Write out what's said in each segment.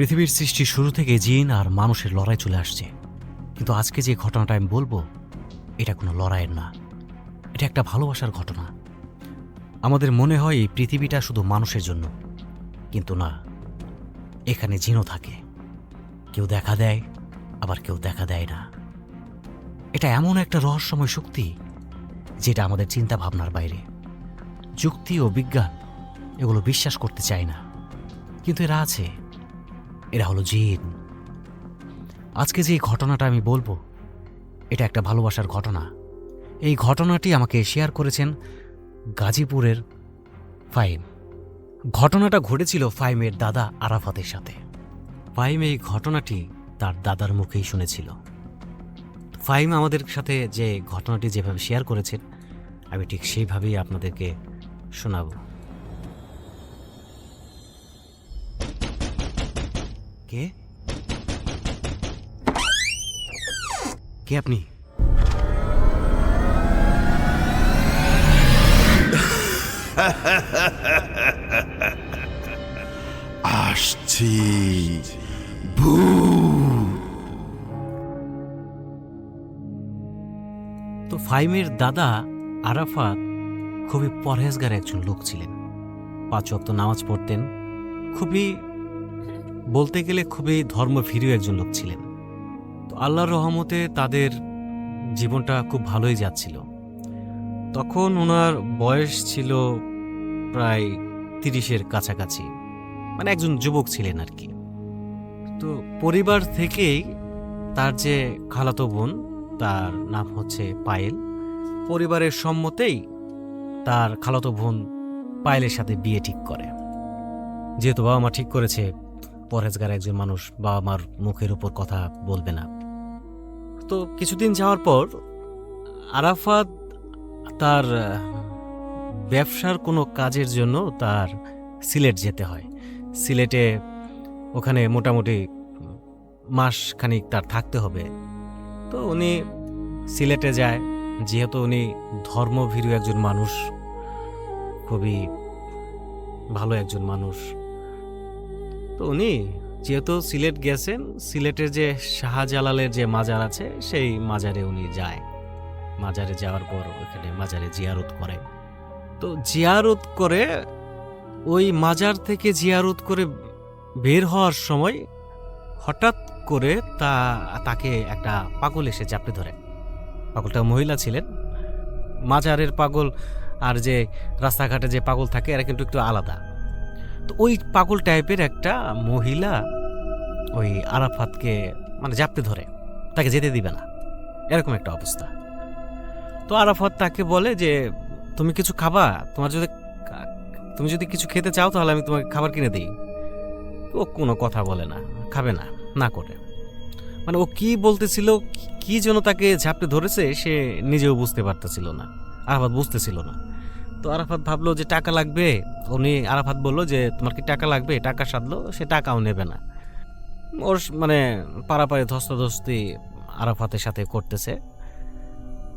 পৃথিবীর সৃষ্টির শুরু থেকে জিন আর মানুষের লড়াই চলে আসছে, কিন্তু আজকে যে ঘটনাটা আমি বলবো এটা কোনো লড়াইয়ের না, এটা একটা ভালোবাসার ঘটনা। আমাদের মনে হয় এই পৃথিবীটা শুধু মানুষের জন্য, কিন্তু না, এখানে জিনও থাকে। কেউ দেখা দেয়, আবার কেউ দেখা দেয় না। এটা এমন একটা রহস্যময় শক্তি যেটা আমাদের চিন্তা ভাবনার বাইরে। যুক্তি ও বিজ্ঞান এগুলো বিশ্বাস করতে চায় না, কিন্তু এরা আছে। এরা হলো জিন। আজকে যে ঘটনাটা আমি বলবো এটা একটা ভালোবাসার ঘটনা। এই ঘটনাটি আমাকে শেয়ার করেছেন গাজীপুরের ফাহিম। ঘটনাটা ঘটেছিল ফাহিমের দাদা আরাফাতের সাথে। ফাহিম এই ঘটনাটি তার দাদার মুখেই শুনেছিল। ফাহিম আমাদের সাথে যে ঘটনাটি যেভাবে শেয়ার করেছেন আমি ঠিক সেইভাবেই আপনাদেরকে শোনাবো। কে কে আপনি? আসছি তো ফাহিমের দাদা আরাফাত খুবই পরহেজগার একজন লোক ছিলেন। 5 ওয়াক্ত নামাজ পড়তেন। খুবই বলতে গেলে খুবই ধর্মভীরু একজন লোক ছিলেন। তো আল্লাহর রহমতে তাদের জীবনটা খুব ভালোই যাচ্ছিল। তখন ওনার বয়স ছিল প্রায় 30-এর কাছাকাছি, মানে একজন যুবক ছিলেন আর কি। তো পরিবার থেকেই তার যে খালাতো বোন, তার নাম হচ্ছে পায়েল, পরিবারের সম্মতেই তার খালাতো বোন পায়েলের সাথে বিয়ে ঠিক করে। যেহেতু বাবা মা ঠিক করেছে, পরহেজগার একজন মানুষ বাবা মার মুখের উপর কথা বলবে না। তো কিছুদিন যাওয়ার পর আরাফাত তার ব্যবসার কোনো কাজের জন্য তার সিলেট যেতে হয়। সিলেটে ওখানে মোটামুটি মাস খানিক তার থাকতে হবে। তো উনি সিলেটে যায়। যেহেতু উনি ধর্মভীরু একজন মানুষ, খুবই ভালো একজন মানুষ, তো উনি যেহেতু সিলেট গেছেন, সিলেটের যে শাহজালালের যে মাজার আছে সেই মাজারে উনি যায়। মাজারে যাওয়ার পর ওইখানে মাজারে জিয়ারত করে। তো জিয়ারত করে ওই মাজার থেকে জিয়ারত করে বের হওয়ার সময় হঠাৎ করে তাকে একটা পাগল এসে চাপড়ে ধরে। পাগলটা মহিলা ছিলেন। মাজারের পাগল আর যে রাস্তাঘাটে যে পাগল থাকে এরা কিন্তু একটু আলাদা। তো ওই পাগল টাইপের একটা মহিলা ওই আরাফাতকে মানে জাপটে ধরে, তাকে যেতে দিবে না, এরকম একটা অবস্থা। তো আরাফাত তাকে বলে যে তুমি কিছু খাবা, তুমি যদি কিছু খেতে চাও তাহলে আমি তোমাকে খাবার কিনে দিই। ও কোনো কথা বলে না, খাবে না, না করে। মানে ও কি বলতেছিল, কি জন্য তাকে ঝাপটে ধরেছে সে নিজেও বুঝতে পারতেছিল না, আরাফাত বুঝতেছিল না। তো আরাফাত ভাবলো যে টাকা লাগবে। আরাফাত বললো যে তোমার কি টাকা লাগবে? টাকা সাধলো, সে টাকাও নেবে না। ওর মানে পারাপারে ধস্তাধস্তি আরাফাতের সাথে করতেছে।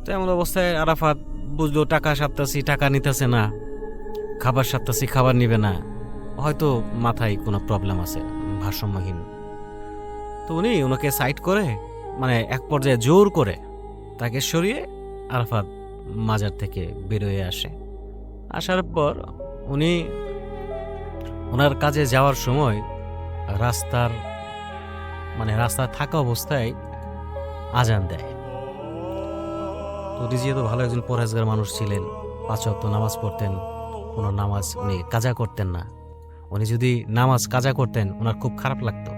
তো এমন অবস্থায় আরাফাত বুঝলো টাকা সাধতাছি, টাকা নিতেছে না, খাবার সাধতাছি, খাবার নিবে না, হয়তো মাথায় কোনো প্রবলেম আছে, ভারসাম্যহীন। তো উনি ওনাকে সাইড করে মানে এক পর্যায়ে জোর করে তাকে সরিয়ে আরাফাত মাজার থেকে বেরোয় আসে। আসার পর উনি ওনার কাজে যাওয়ার সময় রাস্তায় থাকা অবস্থায় আজান দেয়। তো উনি যেহেতু ভালো একজন পরহেজগার মানুষ ছিলেন, 5 ওয়াক্ত নামাজ পড়তেন, কোনো নামাজ উনি কাজা করতেন না। উনি যদি নামাজ কাজা করতেন ওনার খুব খারাপ লাগতো।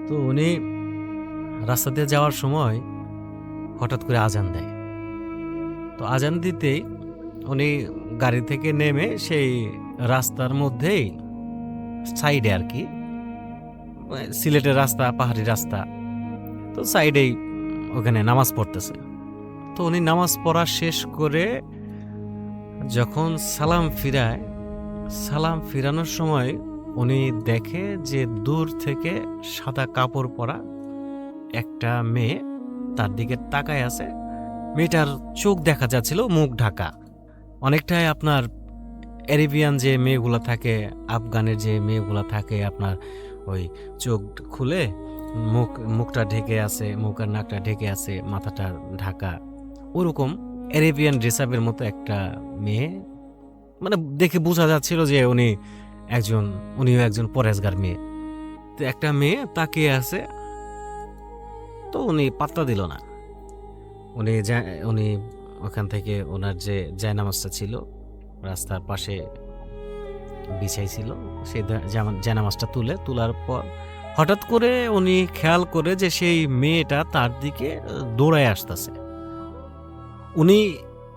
তো উনি রাস্তা দিয়ে যাওয়ার সময় হঠাৎ করে আজান দেয়। তো আজান দিতেই উনি গাড়ি থেকে নেমে সেই রাস্তার মধ্যেই সাইডে আর কি, সিলেটের রাস্তা, পাহাড়ি রাস্তা, তো সাইডেই ওখানে নামাজ পড়তেছে। তো উনি নামাজ পড়া শেষ করে যখন সালাম ফিরানোর সময় উনি দেখে যে দূর থেকে সাদা কাপড় পরা একটা মেয়ে তার দিকে তাকায় আছে। মেয়েটার চোখ দেখা যাচ্ছিল মুখ ঢাকা, অনেকটাই আপনার অ্যারেবিয়ান যে মেয়েগুলো থাকে, আফগানের যে মেয়েগুলো থাকে আপনার ওই চোখ খুলে মুখটা ঢেকে আছে, মুখ আর নাকটা ঢেকে আছে, মাথাটা ঢাকা, ওরকম অ্যারেবিয়ান ড্রেসআপের মতো একটা মেয়ে। মানে দেখে বোঝা যাচ্ছিল যে উনিও একজন পরেশগার মেয়ে। তো একটা মেয়ে তাকিয়ে আছে, তো উনি পাত্তা দিল না। উনি ওখান থেকে ওনার যে জায়নামাজটা ছিল রাস্তার পাশে বিছাইছিল, সেই জায়নামাজটা তোলার পর হঠাৎ করে উনি খেয়াল করে যে সেই মেয়েটা তার দিকে দৌড়ায় আসতেছে। উনি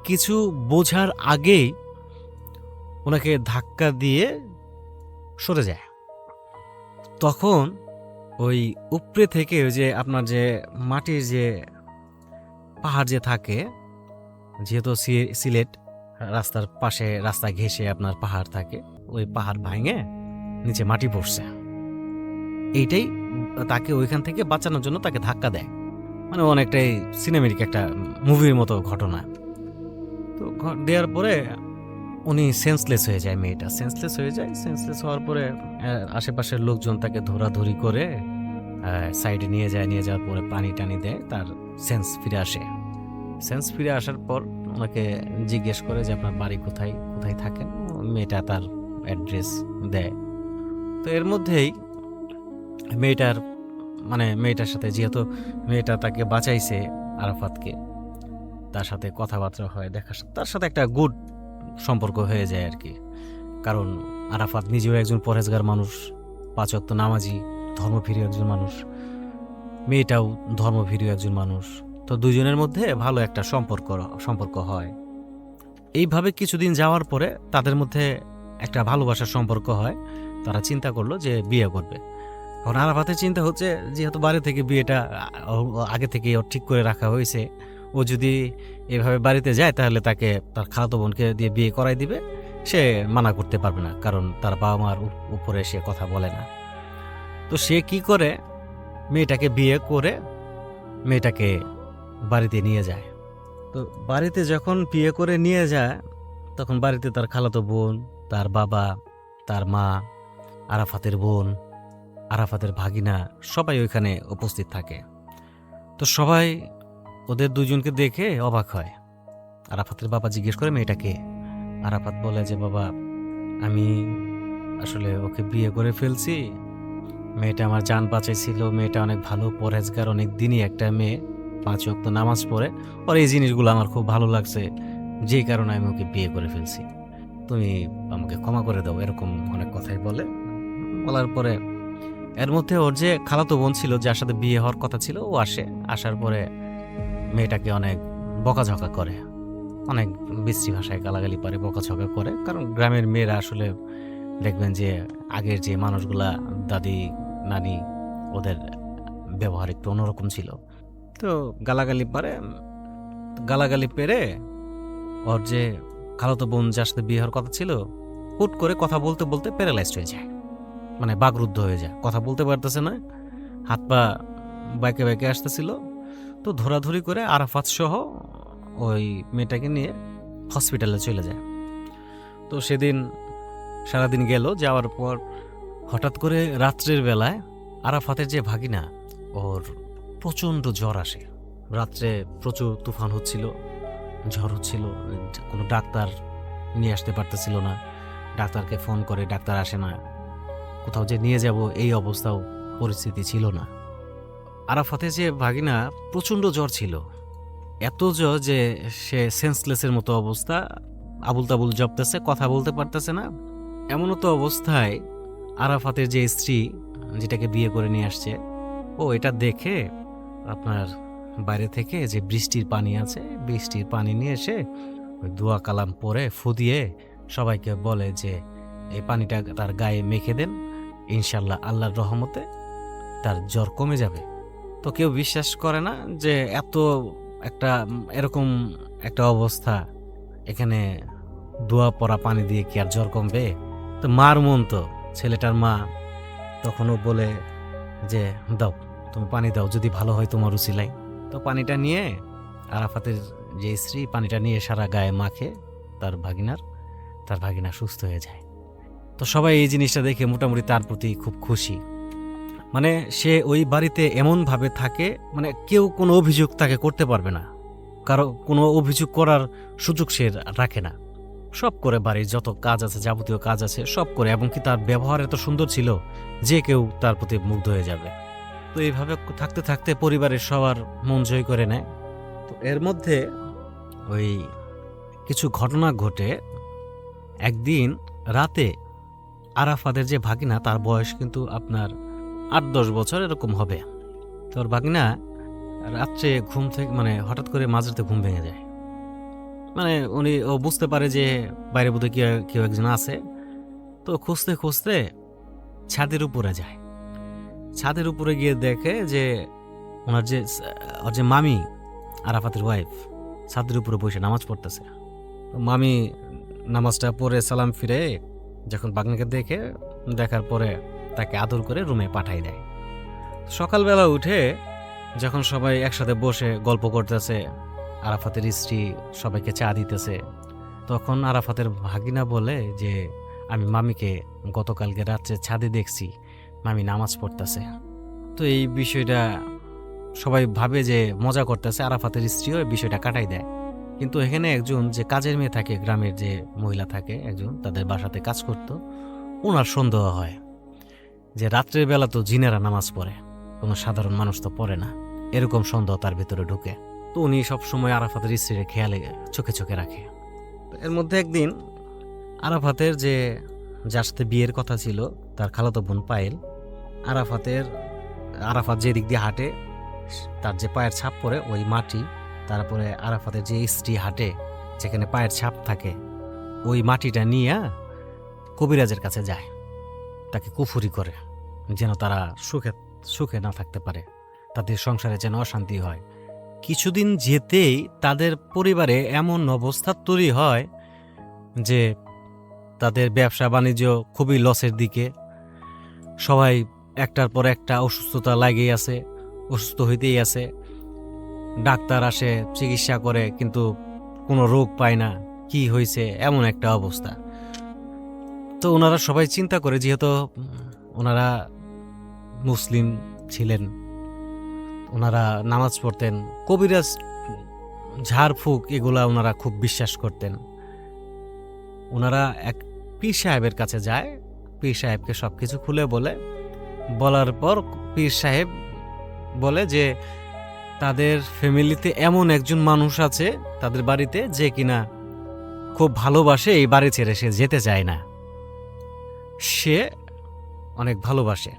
কিছু বোঝার আগেই ওনাকে ধাক্কা দিয়ে সরে যায়। তখন ওই উপরে থেকে ওই যে আপনার যে মাটির যে পাহাড় যে থাকে, যেহেতু সিলেট রাস্তার পাশে, রাস্তা ঘেঁষে আপনার পাহাড় থাকে, ওই পাহাড় ভাঙে নিচে মাটি পড়ছে। এইটাই তাকে ওইখান থেকে বাঁচানোর জন্য তাকে ধাক্কা দেয়। মানে অনেকটাই সিনেমেটিক একটা মুভির মতো ঘটনা। তো দেওয়ার পরে উনি সেন্সলেস হয়ে যায়, মেয়েটা সেন্সলেস হয়ে যায়। সেন্সলেস হওয়ার পরে আশেপাশের লোকজন তাকে ধরাধরি করে সাইডে নিয়ে যাওয়ার পরে পানি টানি দেয়, তার সেন্স ফিরে আসে। সেন্স ফিরে আসার পর ওনাকে জিজ্ঞেস করে যে আপনার বাড়ি কোথায় থাকেন। মেয়েটা তার অ্যাড্রেস দেয়। তো এর মধ্যেই মেয়েটার সাথে, যেহেতু মেয়েটা তাকে বাঁচাইছে আরাফাতকে, তার সাথে কথাবার্তা হয়, তার সাথে একটা গুড সম্পর্ক হয়ে যায় আর কি। কারণ আরাফাত নিজেও একজন পরেশগার মানুষ, 5 ওয়াক্ত নামাজি, ধর্মভীরু একজন মানুষ, মেয়েটাও ধর্মভীরু একজন মানুষ। তো দুজনের মধ্যে ভালো একটা সম্পর্ক হয়। এইভাবে কিছুদিন যাওয়ার পরে তাদের মধ্যে একটা ভালোবাসার সম্পর্ক হয়। তারা চিন্তা করলো যে বিয়ে করবে। এখন আরাফাতের চিন্তা হচ্ছে, যেহেতু বাড়ি থেকে বিয়েটা আগে থেকে ঠিক করে রাখা হয়েছে, ও যদি এভাবে বাড়িতে যায় তাহলে তাকে তার খালাতো বোনকে দিয়ে বিয়ে করাই দিবে, সে মানা করতে পারবে না, কারণ তার বাবা মার উপরে সে কথা বলে না। তো সে কি করে, মেয়েটাকে বিয়ে করে মেয়েটাকে বাড়িতে নিয়ে যায়। তো বাড়িতে যখন বিয়ে করে নিয়ে যায়, তখন বাড়িতে তার খালাতো বোন, তার বাবা, তার মা, আরাফাতের বোন, আরাফাতের ভাগিনা সবাই ওইখানে উপস্থিত থাকে। তো সবাই ওদের দুজনকে দেখে অবাক হয়। আরাফাতের বাবা জিজ্ঞেস করে মেয়েটাকে। আরাফাত বলে যে বাবা, আমি আসলে ওকে বিয়ে করে ফেলছি, মেয়েটা আমার জান বাঁচাইছিল, মেয়েটা অনেক ভালো পরহেজগার, অনেক দিনই একটা মেয়ে, 5 ওয়াক্ত নামাজ পড়ে, ওর এই জিনিসগুলো আমার খুব ভালো লাগছে, যেই কারণে আমি ওকে বিয়ে করে ফেলছি, তুমি আমাকে ক্ষমা করে দাও, এরকম অনেক কথাই বলার পরে এর মধ্যে ওর যে খালাতো বোন ছিল, যার সাথে বিয়ে হওয়ার কথা ছিল, ও আসার পরে মেয়েটাকে অনেক বকাঝকা করে, অনেক বিশ্রী ভাষায় গালাগালি পারে, বকাঝকা করে। কারণ গ্রামের মেয়েরা আসলে দেখবেন যে আগের যে মানুষগুলা, দাদি নানি, ওদের ব্যবহার একটু অন্যরকম ছিল। তো গালাগালি পেরে ওর যে খালাতো বোন যার সাথে বিয়ে হওয়ার কথা ছিল, হুট করে কথা বলতে বলতে প্যারালাইজড হয়ে যায়, মানে বাকরুদ্ধ হয়ে যায়, কথা বলতে পারতেছে না, হাত পা বাইকে আসতেছিল। তো ধরাধরি করে আরাফাত সহ ওই মেয়েটাকে নিয়ে হসপিটালে চলে যায়। তো সেদিন সারাদিন গেল, যাওয়ার পর হঠাৎ করে রাত্রের বেলায় আরাফাতের যে ভাগিনা, ওর প্রচণ্ড জ্বর আসে। রাত্রে প্রচুর তুফান হচ্ছিল, ঝড় হচ্ছিল, কোনো ডাক্তার নিয়ে আসতে পারতেছিল না। ডাক্তারকে ফোন করে, ডাক্তার আসে না। কোথাও যে নিয়ে যাব এই অবস্থাও পরিস্থিতি ছিল না। আরাফাতের যে ভাগিনা, প্রচণ্ড জ্বর ছিল, এত জ্বর যে সে সেন্সলেসের মতো অবস্থা, আবুল তাবুল জপতেছে, কথা বলতে পারতেছে না। এমনও তো অবস্থায় আরাফাতের যে স্ত্রী, যেটাকে বিয়ে করে নিয়ে আসছে, ও এটা দেখে আপনার বাইরে থেকে যে বৃষ্টির পানি আছে, বৃষ্টির পানি নিয়ে এসে ওই দোয়া কালাম পরে ফুদিয়ে সবাইকে বলে যে এই পানিটা তার গায়ে মেখে দেন, ইনশাল্লাহ আল্লাহর রহমতে তার জ্বর কমে যাবে। তো কেউ বিশ্বাস করে না যে এরকম একটা অবস্থা, এখানে দোয়া পড়া পানি দিয়ে কি আর জ্বর কমবে? তো মার মন, তো ছেলেটার মা তখনও বলে যে দাও, তুমি পানি দাও, যদি ভালো হয় তোমার উচিলাই। তো পানিটা নিয়ে আরাফাতের যে স্ত্রী পানিটা নিয়ে সারা গায়ে মাখে তার ভাগিনা সুস্থ হয়ে যায়। তো সবাই এই জিনিসটা দেখে মোটামুটি তার প্রতি খুব খুশি। মানে সে ওই বাড়িতে এমনভাবে থাকে, মানে কেউ কোনো অভিযোগ তাকে করতে পারবে না, কারো কোনো অভিযোগ করার সুযোগ সে রাখে না। সব করে, বাড়ির যত কাজ আছে, যাবতীয় কাজ আছে সব করে, এবং কি তার ব্যবহার এত সুন্দর ছিল যে কেউ তার প্রতি মুগ্ধ হয়ে যাবে। তো এইভাবে থাকতে থাকতে পরিবারের সবার মন জয় করে নেয়। তো এর মধ্যে ওই কিছু ঘটনা ঘটে। একদিন রাতে আরাফাতের যে ভাগিনা, তার বয়স কিন্তু আপনার 8-10 বছর এরকম হবে। তোর ভাগিনা রাত্রে ঘুম থেকে, মানে হঠাৎ করে মাঝরাতে ঘুম ভেঙে যায়। মানে ও বুঝতে পারে যে বাইরে বোধহয় কেউ একজন আছে। তো খুঁজতে খুঁজতে ছাদের উপরে যায়। ছাদের উপরে গিয়ে দেখে যে ওর যে মামি, আরাফাতের ওয়াইফ, ছাদের উপরে বসে নামাজ পড়তেছে। মামি নামাজটা পড়ে সালাম ফিরে যখন বাগনাকে দেখার পরে তাকে আদর করে রুমে পাঠাই দেয়। সকালবেলা উঠে যখন সবাই একসাথে বসে গল্প করতেছে, আরাফাতের স্ত্রী সবাইকে চা দিতেছে, তখন আরাফাতের ভাগিনা বলে যে আমি মামিকে গতকালকে রাত্রে ছাদে দেখছি, মামি নামাজ পড়তেছে। তো এই বিষয়টা সবাই ভাবে যে মজা করতেছে, আরাফাতের স্ত্রীও এই বিষয়টা কাটাই দেয়। কিন্তু এখানে একজন যে কাজের মেয়ে থাকে, গ্রামের যে মহিলা থাকে একজন, তাদের বাসাতে কাজ করত, ওনার সন্দেহ হয় যে রাত্রের বেলা তো জিনেরা নামাজ পড়ে, কোনো সাধারণ মানুষ তো পড়ে না, এরকম সন্দেহ তার ভিতরে ঢুকে। তো উনি সবসময় আরাফাতের স্ত্রীর খেয়ালে চোখে চোখে রাখে। তো এর মধ্যে একদিন আরাফাতের যার সাথে বিয়ের কথা ছিল, তার খালাতো বোন পায়েল, আরাফাত যে দিক দিয়ে হাঁটে, তার যে পায়ের ছাপ পড়ে ওই মাটি, তারপরে আরাফাতের যে স্ত্রী হাঁটে যেখানে পায়ের ছাপ থাকে, ওই মাটিটা নিয়ে কবিরাজের কাছে যায়, তাকে কুফুরি করে যেন তারা সুখে না থাকতে পারে, তাদের সংসারে যেন অশান্তি হয়। কিছুদিন যেতেই তাদের পরিবারে এমন অবস্থা তৈরি হয় যে তাদের ব্যবসা বাণিজ্য খুবই লসের দিকে। সবাই একটার পর একটা অসুস্থতা লাগেই আছে, অসুস্থ হইতেই আছে। ডাক্তার আসে, চিকিৎসা করে, কিন্তু কোনো রোগ পায় না, কি হয়েছে এমন একটা অবস্থা। তো ওনারা সবাই চিন্তা করে, যেহেতু ওনারা মুসলিম ছিলেন, ওনারা নামাজ পড়তেন, কবিরাজ ঝাড়ফুঁক এগুলা ওনারা খুব বিশ্বাস করতেন। ওনারা এক পীর সাহেবের কাছে যায়, পীর সাহেবকে সবকিছু খুলে বলার পর পীর সাহেব বলে যে তাদের ফ্যামিলিতে এমন একজন মানুষ আছে তাদের বাড়িতে, যে কিনা খুব ভালোবাসে, এই বাড়ি ছেড়ে সে যেতে চায় না, সে অনেক ভালোবাসে,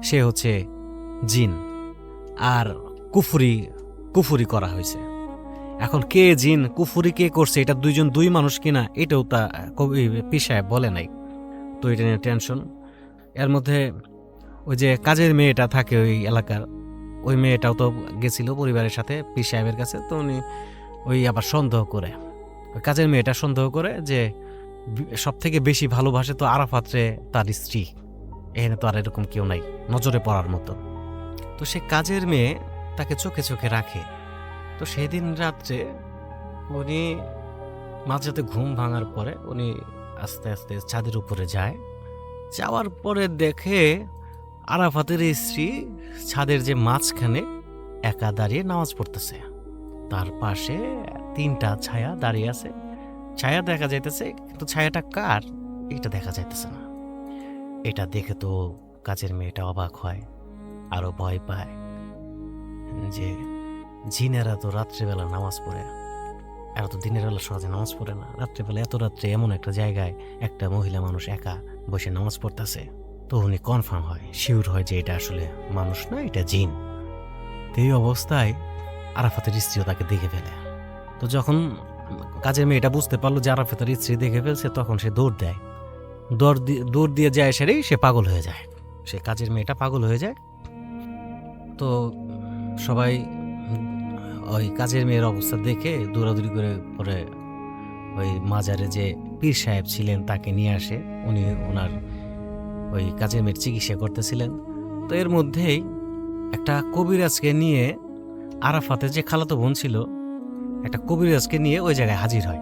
সে হচ্ছে জিন, আর কুফুরি করা হয়েছে। এখন কে জিন কুফুরি কে করছে, এটা দুই মানুষ কিনা এটাও তা পীর সাহেব বলে নাই। তো এটা নিয়ে টেনশন। এর মধ্যে ওই যে কাজের মেয়েটা থাকে ওই এলাকার, ওই মেয়েটাও তো গেছিল পরিবারের সাথে পীর সাহেবের কাছে। তো উনি ওই আবার সন্দেহ করে, ওই কাজের মেয়েটা সন্দেহ করে যে সব থেকে বেশি ভালোবাসে তো আরাফাতরে তার স্ত্রী, এখানে তো আর এরকম কেউ নাই নজরে পড়ার মতো। তো সে কাজের মেয়ে তাকে চোখে চোখে রাখে। তো সেদিন রাত্রে উনি মাঝরাতে ঘুম ভাঙার পরে উনি আস্তে আস্তে ছাদের উপরে যায়। যাওয়ার পরে দেখে আরাফাতের স্ত্রী ছাদের যে মাঝখানে একা দাঁড়িয়ে নামাজ পড়তেছে, তার পাশে 3টা ছায়া দাঁড়িয়ে আছে। ছায়া দেখা যাইতেছে, কিন্তু ছায়াটা কার এটা দেখা যাইতেছে না। এটা দেখে তো কাজের মেয়েটা অবাক হয়, আরো ভয় পায় যে জিনেরা তো রাত্রিবেলা নামাজ পড়ে, এরা তো দিনের বেলা সহজে নামাজ পড়ে না, রাত্রিবেলা এত রাত্রে এমন একটা জায়গায় একটা মহিলা মানুষ একা বসে নামাজ পড়তেছে। তো উনি কনফার্ম হয়, শিওর হয় যে এটা আসলে মানুষ না, এটা জিন। তো এই অবস্থায় আরাফাতের স্ত্রীও তাকে দেখে ফেলে। তো যখন কাজের মেয়েটা বুঝতে পারলো যে আরাফাতের স্ত্রী দেখে ফেলছে, তখন সে দৌড় দেয়। দৌড় দিয়ে যায় সেরেই সে পাগল হয়ে যায়, সে কাজের মেয়েটা পাগল হয়ে যায়। তো সবাই ওই কাজের মেয়ের অবস্থা দেখে দৌড়াদৌড়ি করে পরে ওই মাজারে যে পীর সাহেব ছিলেন তাকে নিয়ে আসে। উনি ওনার ওই কাজের মেয়ের চিকিৎসা করতেছিলেন। তো এর মধ্যেই একটা কবিরাজকে নিয়ে, আরাফাতের যে খালাতো বোন ছিল, একটা কবিরাজকে নিয়ে ওই জায়গায় হাজির হয়।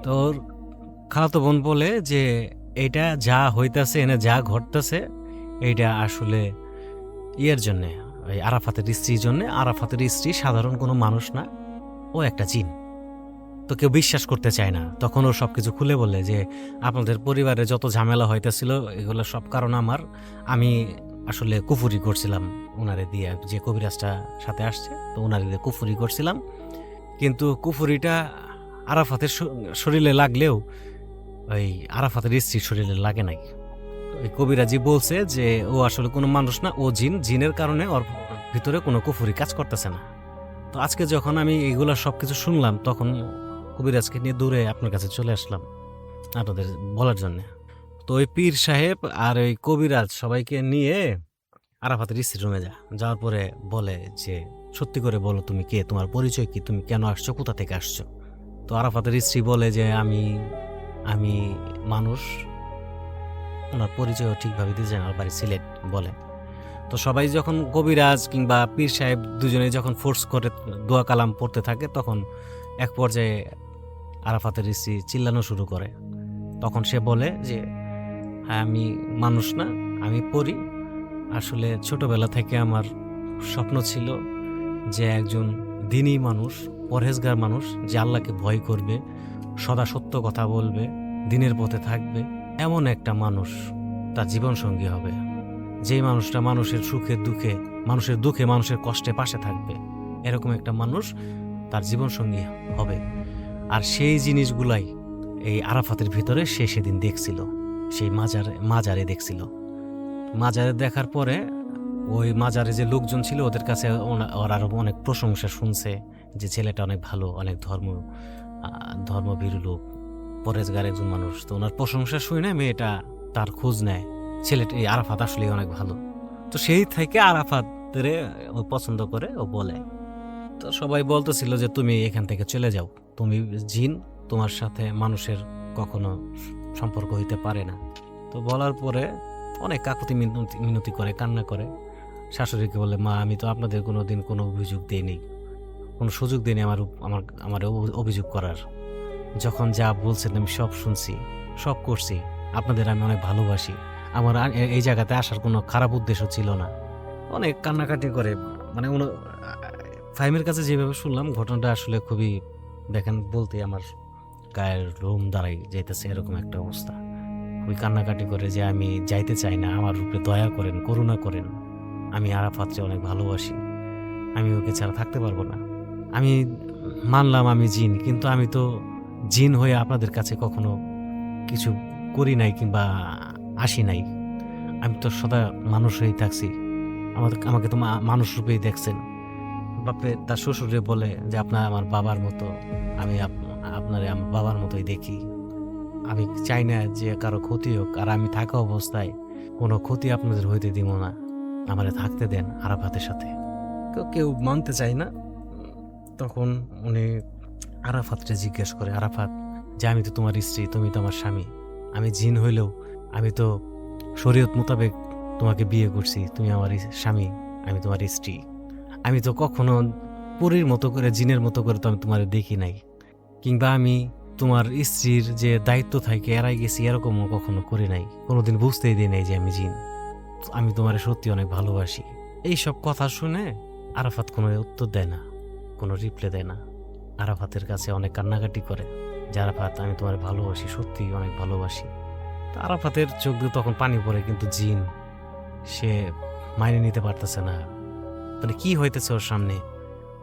তোর খালাতো বোন বলে যে এটা যা হইতাছে, এনে যা ঘটতেছে, এইটা আসলে ইয়ের জন্যে, ওই আরাফাতের স্ত্রীর জন্যে। আরাফাতের স্ত্রী সাধারণ কোনো মানুষ না, ও একটা জিন। তো কেউ বিশ্বাস করতে চায় না। তখন ও সব কিছু খুলে বলে যে আপনাদের পরিবারে যত ঝামেলা হইতেছিল এগুলো সব কারণ আমার, আমি আসলে কুফুরি করছিলাম ওনারে দিয়ে, যে কবিরাজটা সাথে আসছে তো ওনারে দিয়ে কুফুরি করছিলাম, কিন্তু কুফুরিটা আরাফাতের শরীরে লাগলেও ওই আরাফাতের স্ত্রীর শরীরে লাগে নাই। ওই কবিরাজি বলছে যে ও আসলে কোনো মানুষ না, ও জিন, জিনের কারণে ওর ভিতরে কোনো কুফুরি কাজ করতেছে না। তো আজকে যখন আমি এইগুলা সব কিছু শুনলাম তখন কবিরাজকে নিয়ে দূরে আপনার কাছে চলে আসলাম আপনাদের বলার জন্য। তো ওই পীর সাহেব আর ওই কবিরাজ সবাইকে নিয়ে আরাফাতের স্ত্রীর রুমে যাওয়ার পরে বলে যে সত্যি করে বলো তুমি কে, তোমার পরিচয় কি, তুমি কেন আসছো, কোথা থেকে আসছো। তো আরাফাতের স্ত্রী বলে যে আমি আমি মানুষ। ওনার পরিচয় ঠিকভাবে দিয়েছেন, আমার বাড়ি সিলেট বলে। তো সবাই যখন কবিরাজ কিংবা পীর সাহেব দুজনে যখন ফোর্স করে দোয়া কালাম পড়তে থাকে তখন এক পর্যায়ে আরাফাতের স্ত্রী চিল্লানো শুরু করে। তখন সে বলে যে হ্যাঁ আমি মানুষ না, আমি পড়ি। আসলে ছোটবেলা থেকে আমার স্বপ্ন ছিল যে একজন দিনী মানুষ, পরহেজগার মানুষ, যে আল্লাহকে ভয় করবে, সদা সত্য কথা বলবে, দিনের পথে থাকবে, এমন একটা মানুষ তার জীবনসঙ্গী হবে, যেই মানুষটা মানুষের সুখে দুঃখে, মানুষের দুঃখে মানুষের কষ্টে পাশে থাকবে, এরকম একটা মানুষ তার জীবনসঙ্গী হবে। আর সেই জিনিসগুলাই এই আরাফাতের ভিতরে সে সেদিন দেখছিল, সেই মাজারে দেখছিল। মাজারে দেখার পরে ওই মাজারে যে লোকজন ছিল ওদের কাছে ওর আরো অনেক প্রশংসা শুনছে যে ছেলেটা অনেক ভালো, অনেক ধর্মভীরু লোক, পরেজগার একজন মানুষ। তো ওনার প্রশংসা শুনে মেয়েটা তার খোঁজ নেয়, ছেলেটা এই আরাফাত আসলে অনেক ভালো। তো সেই থেকে আরাফাতের ও পছন্দ করে, ও বলে। তো সবাই বলতেছিল যে তুমি এখান থেকে চলে যাও, তুমি জিন, তোমার সাথে মানুষের কখনো সম্পর্ক হইতে পারে না। তো বলার পরে অনেক কাকুতি মিনতি করে, কান্না করে। শাশুড়িকে বলে মা আমি তো আপনাদের কোনো দিন কোনো অভিযোগ দিইনি, কোনো সুযোগ দিইনি আমার অভিযোগ করার। যখন যা বলছেন আমি সব শুনছি, সব করছি, আপনাদের আমি অনেক ভালোবাসি, আমার এই জায়গাতে আসার কোনো খারাপ উদ্দেশ্য ছিল না। অনেক কান্নাকাটি করে, মানে ফাহিমের কাছে যেভাবে শুনলাম ঘটনাটা আসলে খুবই, দেখেন বলতে আমার গায়ের লোম দাঁড়াই যাইতেছে, এরকম একটা অবস্থা। খুবই কান্নাকাটি করে যে আমি যাইতে চাই না, আমার রূপে দয়া করেন, করুণা করেন, আমি আরাফাতকে অনেক ভালোবাসি, আমি ওকে ছাড়া থাকতে পারবো না। আমি মানলাম আমি জিন, কিন্তু আমি তো জিন হয়ে আপনাদের কাছে কখনো কিছু করি নাই কিংবা আসি নাই, আমি তো সদা মানুষ হয়েই থাকছি, আমাকে তো মানুষ রূপেই দেখছেন। বাপে তার শ্বশুরে বলে যে আপনার আমার বাবার মতো, আমি আপনারে আমার বাবার মতোই দেখি, আমি চাই না যে কারো ক্ষতি হোক, আর আমি থাকা অবস্থায় কোনো ক্ষতি আপনাদের হইতে দিব না, আমারে থাকতে দেন আরাফাতের সাথে। কেউ মানতে চায় না। তখন উনি আরাফাতকে জিজ্ঞেস করে, আরাফাত যে আমি তো তোমার স্ত্রী, তুমি তো আমার স্বামী, আমি জিন হইলেও আমি তো শরীয়ত মোতাবেক তোমাকে বিয়ে করছি, তুমি আমার স্বামী, আমি তোমার স্ত্রী, আমি তো কখনো পরীর মতো করে, জিনের মতো করে তো আমি তোমার দেখি নাই, কিংবা আমি তোমার স্ত্রীর যে দায়িত্ব থাকে এড়াই গেছি এরকমও কখনো করি নাই, কোনোদিন বুঝতেই দিই নাই যে আমি জিন, আমি তোমার সত্যি অনেক ভালোবাসি। এই সব কথা শুনে আরাফাত কোনো উত্তর দেয় না, কোনো রিপ্লাই দেয় না। আরাফাতের কাছে অনেক কান্নাকাটি করে যে আরাফাত আমি তোমার ভালোবাসি, সত্যি অনেক ভালোবাসি। তো আরাফাতের চোখ দিয়ে তখন পানি পড়ে, কিন্তু জিন সে মাইনে নিতে পারতেছে না, মানে কি হইতেছে ওর সামনে।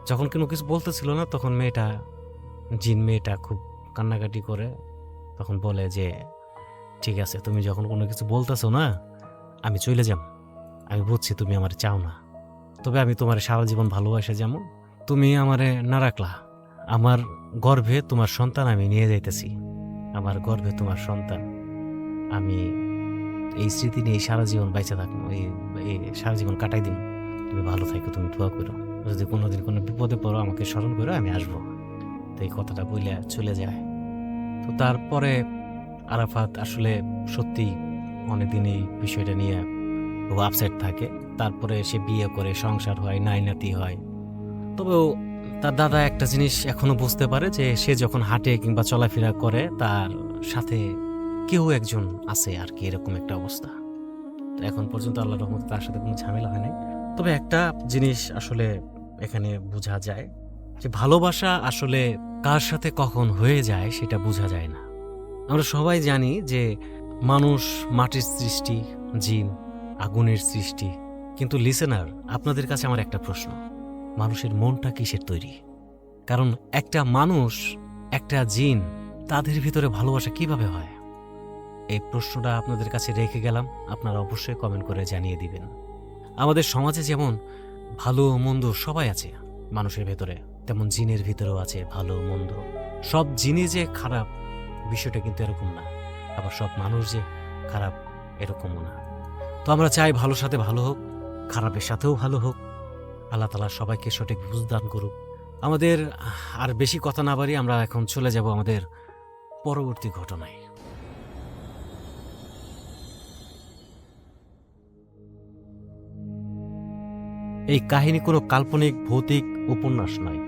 যখন কোনো কিছু বলতেছিল না তখন জিন মেয়েটা খুব কান্নাকাটি করে তখন বলে যে ঠিক আছে, তুমি যখন কোনো কিছু বলতেছো না আমি চলে যাব, আমি বুঝছি তুমি আমার চাও না, তবে আমি তোমার সারা জীবন ভালোবাসে যেমন তুমি আমারে না রাখলা, আমার গর্ভে তোমার সন্তান আমি নিয়ে যাইতেছি, আমার গর্ভে তোমার সন্তান, আমি এই স্মৃতি নিয়ে সারা জীবন বাইচে থাকবো, এই সারা জীবন কাটাই দিব, তুমি ভালো থাকো, তুমি দোয়া করো, যদি কোনোদিন কোনো বিপদে পড়ো আমাকে স্মরণ করো, আমি আসবো। তো এই কথাটা বলে চলে যায়। তো তারপরে আরাফাত আসলে সত্যি অনেকদিন এই বিষয়টা নিয়ে খুব আপসেট থাকে। তারপরে সে বিয়ে করে, সংসার হয়, নাতি হয়। তবেও তার দাদা একটা জিনিস এখনো বুঝতে পারে যে সে যখন হাঁটে কিংবা চলাফেরা করে তার সাথে কেউ একজন আছে আর কি, এরকম একটা অবস্থা। তো এখন পর্যন্ত আল্লাহর রহমতে তার সাথে কোনো ঝামেলা হয় নাই। তবে একটা জিনিস আসলে এখানে বোঝা যায় যে ভালোবাসা আসলে কার সাথে কখন হয়ে যায় সেটা বোঝা যায় না। আমরা সবাই জানি যে মানুষ মাটির সৃষ্টি, জিন আগুনের সৃষ্টি, কিন্তু লিসেনার, আপনাদের কাছে আমার একটা প্রশ্ন, মানুষের মনটা কিসের তৈরি? কারণ একটা মানুষ, একটা জিন, তাদের ভিতরে ভালোবাসা কিভাবে হয়? এই প্রশ্নটা আপনাদের কাছে রেখে গেলাম, আপনারা অবশ্যই কমেন্ট করে জানিয়ে দিবেন। আমাদের সমাজে যেমন ভালো মন্দ সবাই আছে মানুষের ভেতরে, তেমন জিনের ভিতরেও আছে ভালো মন্দ। সব জিনই যে খারাপ বিষয়টা কিন্তু এরকম না, আবার সব মানুষ যে খারাপ এরকমও না। তো আমরা চাই ভালোর সাথে ভালো হোক, খারাপের সাথেও ভালো হোক। আল্লাহ তাআলা সবাইকে সঠিক বুঝ দান করুক। আমাদের আর বেশি কথা না বাড়িয়ে আমরা এখন চলে যাব আমাদের পরবর্তী ঘটনায়। এই কাহিনী কোনো কাল্পনিক ভৌতিক উপন্যাস নয়,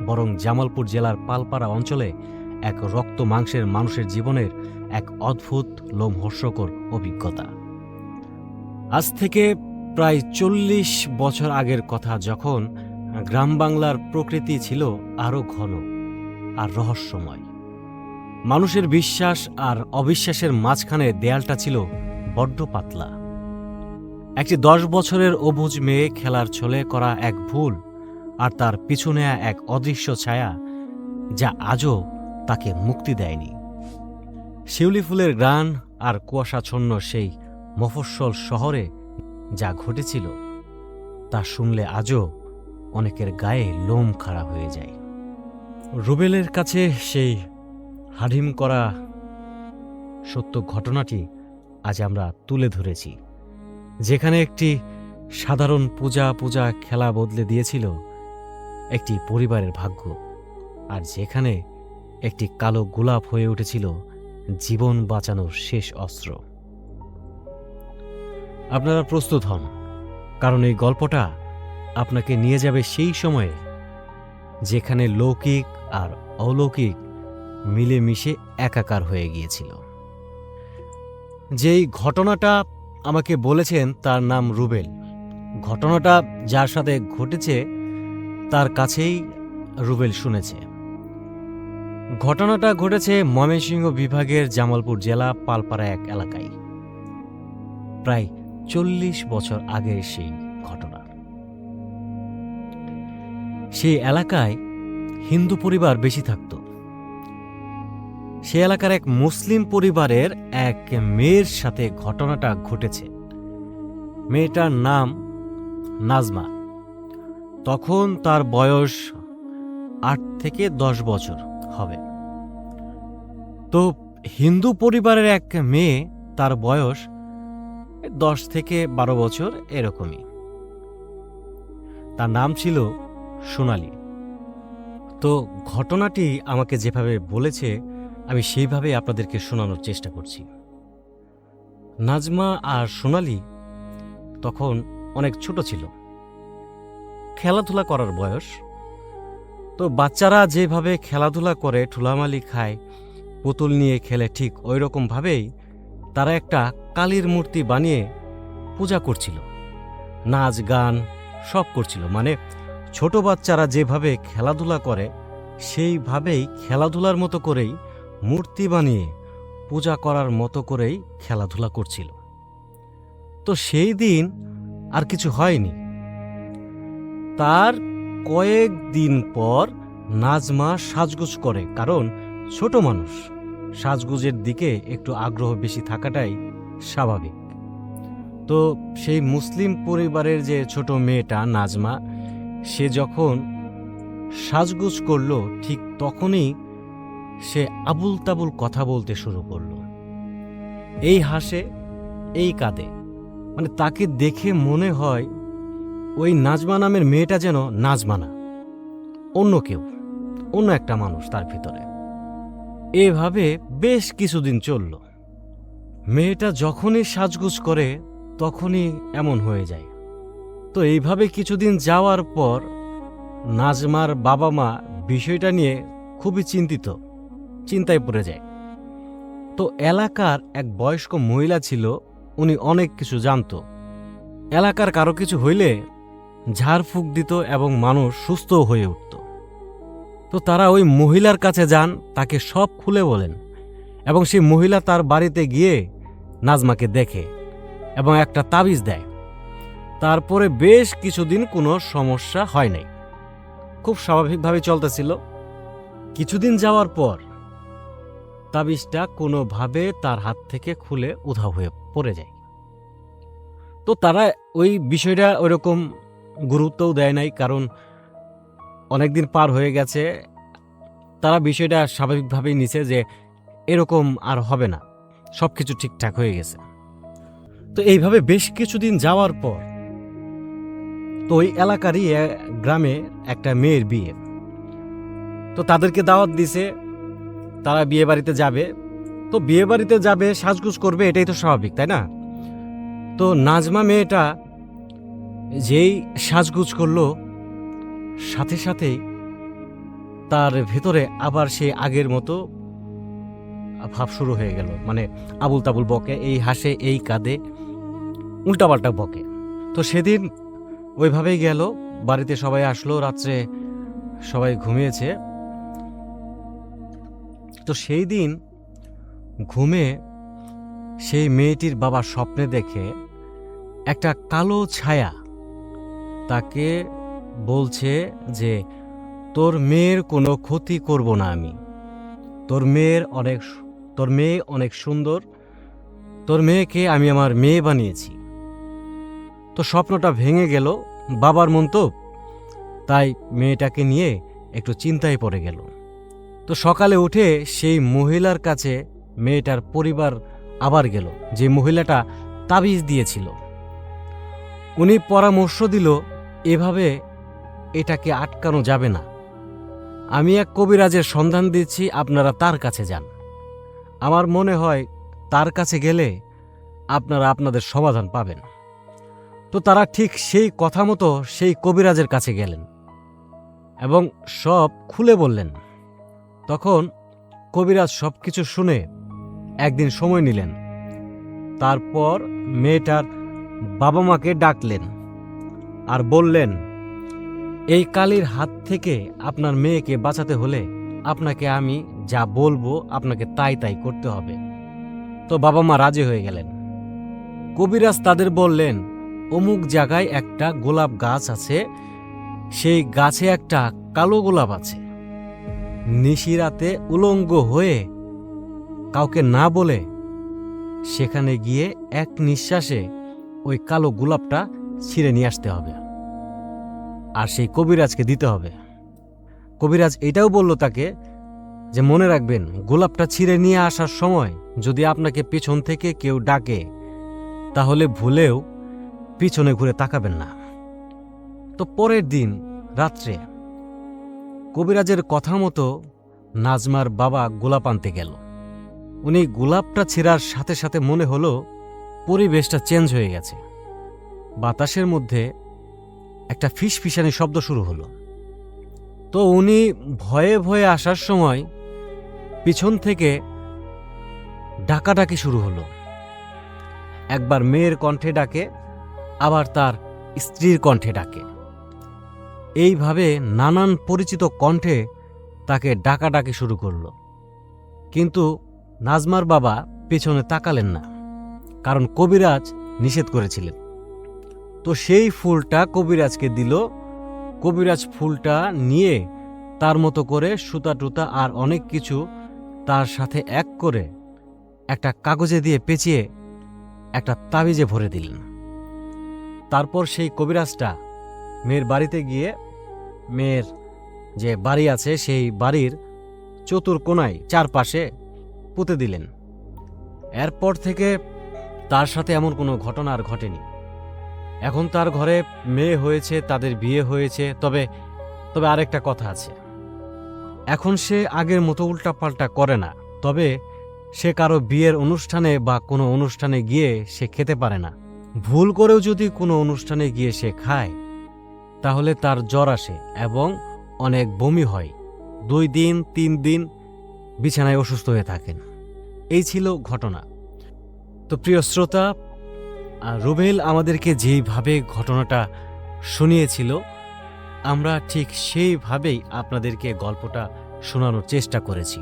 বরং জামালপুর জেলার পালপাড়া অঞ্চলে এক রক্ত মাংসের মানুষের জীবনের এক অদ্ভুত লোমহর্ষকর অভিজ্ঞতা। আজ থেকে প্রায় 40 বছর আগের কথা, যখন গ্রাম বাংলার প্রকৃতি ছিল আরও ঘন আর রহস্যময়। মানুষের বিশ্বাস আর অবিশ্বাসের মাঝখানে দেয়ালটা ছিল বড্ড পাতলা। একটি 10 বছরের অবুঝ মেয়ে খেলার ছলে করা এক ভুল আর তার পিছু নেয়া এক অদৃশ্য ছায়া, যা আজও তাকে মুক্তি দেয়নি। শিউলি ফুলের গান আর কুয়াশাচ্ছন্ন সেই মফস্বল শহরে যা ঘটেছিল তা শুনলে আজও অনেকের গায়ে লোম খাড়া হয়ে যায়। রুবেলের কাছে সেই হাডিম করা সত্য ঘটনাটি আজ আমরা তুলে ধরেছি, যেখানে একটি সাধারণ পূজা খেলা বদলে দিয়েছিল একটি পরিবারের ভাগ্য, আর যেখানে একটি কালো গোলাপ হয়ে উঠেছিল জীবন বাঁচানোর শেষ অস্ত্র। আপনারা প্রস্তুত হন, কারণ এই গল্পটা আপনাকে নিয়ে যাবে সেই সময়ে যেখানে লৌকিক আর অলৌকিক মিলেমিশে একাকার হয়ে গিয়েছিল। যেই ঘটনাটা আমাকে বলেছেন তার নাম রুবেল। ঘটনাটা যার সাথে ঘটেছে তার কাছেই রুবেল শুনেছে। ঘটনাটা ঘটেছে ময়মনসিংহ বিভাগের জামালপুর জেলা পালপাড়া এক এলাকায়। প্রায় 40 বছর আগের সেই ঘটনা। সেই এলাকায় হিন্দু পরিবার বেশি থাকত। সে এলাকার এক মুসলিম পরিবারের এক মেয়ের সাথে ঘটনাটা ঘটেছে। মেয়েটার নাম নাজমা। তখন তার বয়স 8 থেকে 10 বছর হবে। তো হিন্দু পরিবারের এক মেয়ে, তার বয়স 10 থেকে 12 বছর এরকমই। তার নাম ছিল সোনালী। তো ঘটনাটি আমাকে যেভাবে বলেছে আমি সেইভাবে আপনাদেরকে শোনানোর চেষ্টা করছি। নাজমা আর সোনালী তখন অনেক ছোট ছিল, খেলাধুলা করার বয়স। তো বাচ্চারা যেভাবে খেলাধুলা করে, ঠুলামালি খায়, পুতুল নিয়ে খেলে, ঠিক ওই রকমভাবেই তারা একটা কালীর মূর্তি বানিয়ে পূজা করছিল, নাচ গান সব করছিল। মানে ছোট বাচ্চারা যেভাবে খেলাধুলা করে সেইভাবেই খেলাধুলার মতো করেই মূর্তি বানিয়ে পূজা করার মতো করেই খেলাধুলা করছিল। তো সেই দিন আর কিছু হয়নি। তার কয়েকদিন পর নাজমা সাজগোজ করে, কারণ ছোট মানুষ, সাজগোজের দিকে একটু আগ্রহ বেশি থাকাটাই স্বাভাবিক। তো সেই মুসলিম পরিবারের যে ছোট মেয়েটা নাজমা, সে যখন সাজগোজ করলো, ঠিক তখনই সে আবুল তাবুল কথা বলতে শুরু করলো। এই হাসে, এই কাঁদে। মানে তাকে দেখে মনে হয় ওই নাজমা নামের মেয়েটা যেন নাজমা না, অন্য কেউ, অন্য একটা মানুষ তার ভিতরে। এভাবে বেশ কিছুদিন চলল। মেয়েটা যখনই সাজগোজ করে তখনই এমন হয়ে যায়। তো এইভাবে কিছুদিন যাওয়ার পর নাজমার বাবা মা বিষয়টা নিয়ে খুবই চিন্তায় পড়ে যায়। তো এলাকার এক বয়স্ক মহিলা ছিল, উনি অনেক কিছু জানত। এলাকার কারো কিছু হইলে ঝাড়ফুঁক দিত এবং মানুষ সুস্থ হয়ে উঠত। তো তারা ওই মহিলার কাছে যান, তাকে সব খুলে বলেন এবং সেই মহিলা তার বাড়িতে গিয়ে নাজমাকে দেখে এবং একটা তাবিজ দেয়। তারপরে বেশ কিছুদিন কোনো সমস্যা হয় নাই, খুব স্বাভাবিকভাবে চলতেছিল। কিছুদিন যাওয়ার পর তাবিজটা কোনোভাবে তার হাত থেকে খুলে উধাও হয়ে পড়ে যায়। তো তারা ওই বিষয়টা ওইরকম গুরুত্বও দেয় নাই, কারণ অনেকদিন পার হয়ে গেছে। তারা বিষয়টা স্বাভাবিকভাবেই নিছে যে এরকম আর হবে না, সব কিছু ঠিকঠাক হয়ে গেছে। তো এইভাবে বেশ কিছুদিন যাওয়ার পর তো ওই এলাকারই গ্রামে একটা মেয়ের বিয়ে। তো তাদেরকে দাওয়াত দিছে, তারা বিয়ে বাড়িতে যাবে। তো বিয়ে বাড়িতে যাবে, সাজগুজ করবে, এটাই তো স্বাভাবিক, তাই না? তো নাজমা মেয়েটা যেই সাজগুজ করলো, সাথে সাথেই তার ভেতরে আবার সে আগের মতো ভাব শুরু হয়ে গেল। মানে আবুল তাবুল বকে, এই হাসে, এই কাঁদে, উল্টাপাল্টা বকে। তো সেদিন ওইভাবেই গেল, বাড়িতে সবাই আসলো, রাত্রে সবাই ঘুমিয়েছে। তো সেই দিন ঘুমে সেই মেয়েটির বাবা স্বপ্নে দেখে একটা কালো ছায়া তাকে বলছে যে তোর মেয়ের কোনো ক্ষতি করব না আমি, তোর মেয়ে অনেক সুন্দর, তোর মেয়েকে আমি আমার মেয়ে বানিয়েছি। তো স্বপ্নটা ভেঙে গেল বাবার মন, তো তাই মেয়েটাকে নিয়ে একটু চিন্তায় পড়ে গেল। তো সকালে উঠে সেই মহিলার কাছে মেয়েটার পরিবার আবার গেল, যে মহিলাটা তাবিজ দিয়েছিল। উনি পরামর্শ দিল, এভাবে এটাকে আটকানো যাবে না, আমি এক কবিরাজের সন্ধান দিচ্ছি, আপনারা তার কাছে যান। আমার মনে হয় তার কাছে গেলে আপনারা আপনাদের সমাধান পাবেন। তো তারা ঠিক সেই কথা মতো সেই কবিরাজের কাছে গেলেন এবং সব খুলে বললেন। তখন কবিরাজ সব কিছু শুনে একদিন সময় নিলেন। তারপর মেয়েটার বাবা মাকে ডাকলেন আর বললেন, এই কালীর হাত থেকে আপনার মেয়েকে বাঁচাতে হলে আপনাকে আমি যা বলবো আপনাকে তাই তাই করতে হবে। তো বাবা মা রাজি হয়ে গেলেন। কবিরাজ তাদের বললেন, অমুক জায়গায় একটা গোলাপ গাছ আছে, সেই গাছে একটা কালো গোলাপ আছে। নিশিরাতে উলঙ্গ হয়ে কাউকে না বলে সেখানে গিয়ে এক নিঃশ্বাসে ওই কালো গোলাপটা ছিঁড়ে নিয়ে আসতে হবে আর সেই কবিরাজকে দিতে হবে। কবিরাজ এটাও বলল তাকে যে মনে রাখবেন, গোলাপটা ছিঁড়ে নিয়ে আসার সময় যদি আপনাকে পিছন থেকে কেউ ডাকে তাহলে ভুলেও পিছনে ঘুরে তাকাবেন না। তো পরের দিন রাত্রে কবিরাজের কথা মতো নাজমার বাবা গোলাপ আনতে গেল। উনি গোলাপটা ছিঁড়ার সাথে সাথে মনে হলো পরিবেশটা চেঞ্জ হয়ে গেছে। বাতাসের মধ্যে একটা ফিসফিসানি শব্দ শুরু হলো। তো উনি ভয়ে ভয়ে আসার সময় পিছন থেকে ডাকাডাকি শুরু হলো। একবার মেয়ের কণ্ঠে ডাকে, আবার তার স্ত্রীর কণ্ঠে ডাকে। এইভাবে নানান পরিচিত কণ্ঠে তাকে ডাকাডাকি শুরু করলো। কিন্তু নাজমার বাবা পেছনে তাকালেন না, কারণ কবিরাজ নিষেধ করেছিলেন। তো সেই ফুলটা কবিরাজকে দিল। কবিরাজ ফুলটা নিয়ে তার মতো করে সুতা টুতা আর অনেক কিছু তার সাথে এক করে একটা কাগজে দিয়ে পেঁচিয়ে একটা তাবিজে ভরে দিলেন। তারপর সেই কবিরাজটা মেয়ের বাড়িতে গিয়ে মেয়ের যে বাড়ি আছে সেই বাড়ির চতুর্কোণায় চারপাশে পুঁতে দিলেন। এরপর থেকে তার সাথে এমন কোনো ঘটনা আর ঘটেনি। এখন তার ঘরে মেয়ে হয়েছে, তাদের বিয়ে হয়েছে। তবে আরেকটা কথা আছে, এখন সে আগের মতো উল্টাপাল্টা করে না। তবে সে কারো বিয়ের অনুষ্ঠানে বা কোনো অনুষ্ঠানে গিয়ে সে খেতে পারে না। ভুল করেও যদি কোনো অনুষ্ঠানে গিয়ে সে খায় তাহলে তার জ্বর আসে এবং অনেক বমি হয়। 2 দিন 3 দিন বিছানায় অসুস্থ হয়ে থাকেন। এই ছিল ঘটনা। তো প্রিয় শ্রোতা, রুবেল আমাদেরকে যেইভাবে ঘটনাটা শুনিয়েছিল, আমরা ঠিক সেইভাবেই আপনাদেরকে গল্পটা শোনানোর চেষ্টা করেছি।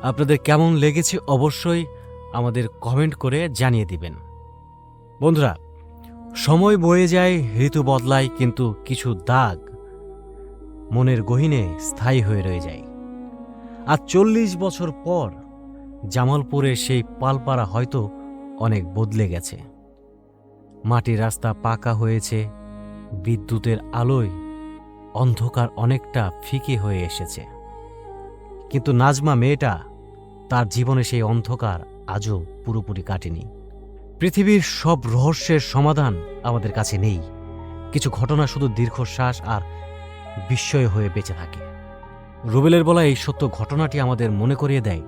আপনাদের কেমন লেগেছে অবশ্যই আমাদের কমেন্ট করে জানিয়ে দিবেন। বন্ধুরা, সময় বয়ে যায়, ঋতু বদলায়, কিন্তু কিছু দাগ মনের গহীনে স্থায়ী হয়ে রয়ে যায়। আর 40 বছর পর জামালপুরের সেই পালপাড়া হয়তো অনেক বদলে গেছে। মাটির রাস্তা পাকা হয়েছে, বিদ্যুতের আলোয় অন্ধকার অনেকটা ফিকে হয়ে এসেছে। কিন্তু নাজমা মেয়েটা, তার জীবনে সেই অন্ধকার আজও পুরোপুরি কাটেনি। পৃথিবীর সব রহস্যের সমাধান আমাদের কাছে নেই, কিছু ঘটনা শুধু দীর্ঘশ্বাস আর বিস্ময় হয়ে বেঁচে থাকে। রুবেলের বলা এই সত্য ঘটনাটি আমাদের মনে করিয়ে দেয়,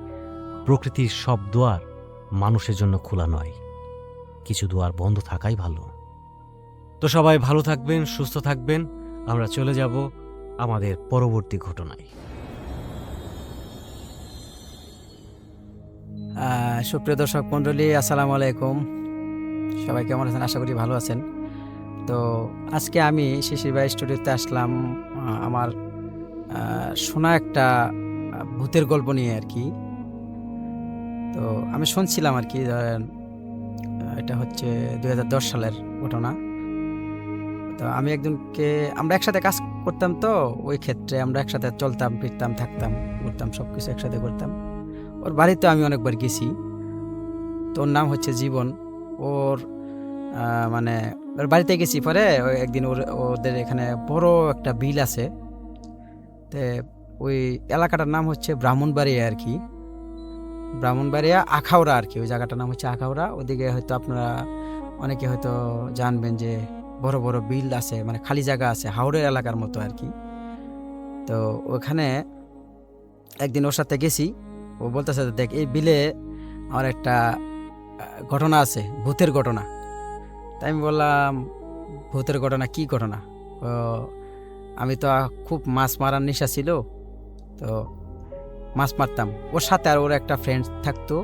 প্রকৃতির সব দুয়ার মানুষের জন্য খোলা নয়, কিছু দুয়ার বন্ধ থাকাই ভালো। তো সবাই ভালো থাকবেন, সুস্থ থাকবেন। আমরা চলে যাব আমাদের পরবর্তী ঘটনায়। সুপ্রিয় দর্শক মণ্ডলী, আসসালামু আলাইকুম। সবাই কেমন আছেন? আশা করি ভালো আছেন। তো আজকে আমি শিশির ভাই স্টুডিওতে আসলাম আমার শোনা একটা ভূতের গল্প নিয়ে আর কি। তো আমি শুনছিলাম আর কি, ধরেন এটা হচ্ছে 2010 সালের ঘটনা। তো আমি একজনকে, আমরা একসাথে কাজ করতাম, তো ওই ক্ষেত্রে আমরা একসাথে চলতাম, ফিরতাম, থাকতাম, ঘুরতাম, সব কিছু একসাথে করতাম। ওর বাড়িতে আমি অনেকবার গেছি। তো ওর নাম হচ্ছে জীবন। ওর মানে ওর বাড়িতে গেছি, পরে একদিন ওদের এখানে বড় একটা বিল আছে। তো ওই এলাকাটার নাম হচ্ছে ব্রাহ্মণবাড়িয়া আর কি, ব্রাহ্মণবাড়িয়া আখাউড়া আর কি। ওই জায়গাটার নাম হচ্ছে আখাউড়া। ওদিকে হয়তো আপনারা অনেকে হয়তো জানবেন যে বড় বড় বিল আছে, মানে খালি জায়গা আছে, হাওড়ের এলাকার মতো আর কি। তো ওখানে একদিন ওর সাথে গেছি। ও বলতেছে, দেখ এই বিলে আমার একটা ঘটনা আছে, ভূতের ঘটনা। তাই আমি বললাম, ভূতের ঘটনা? কি ঘটনা? আমি তো খুব মাছ মারার নেশা ছিল, তো মাছ মারতাম। ওর সাথে আর ওর একটা ফ্রেন্ড থাকতো,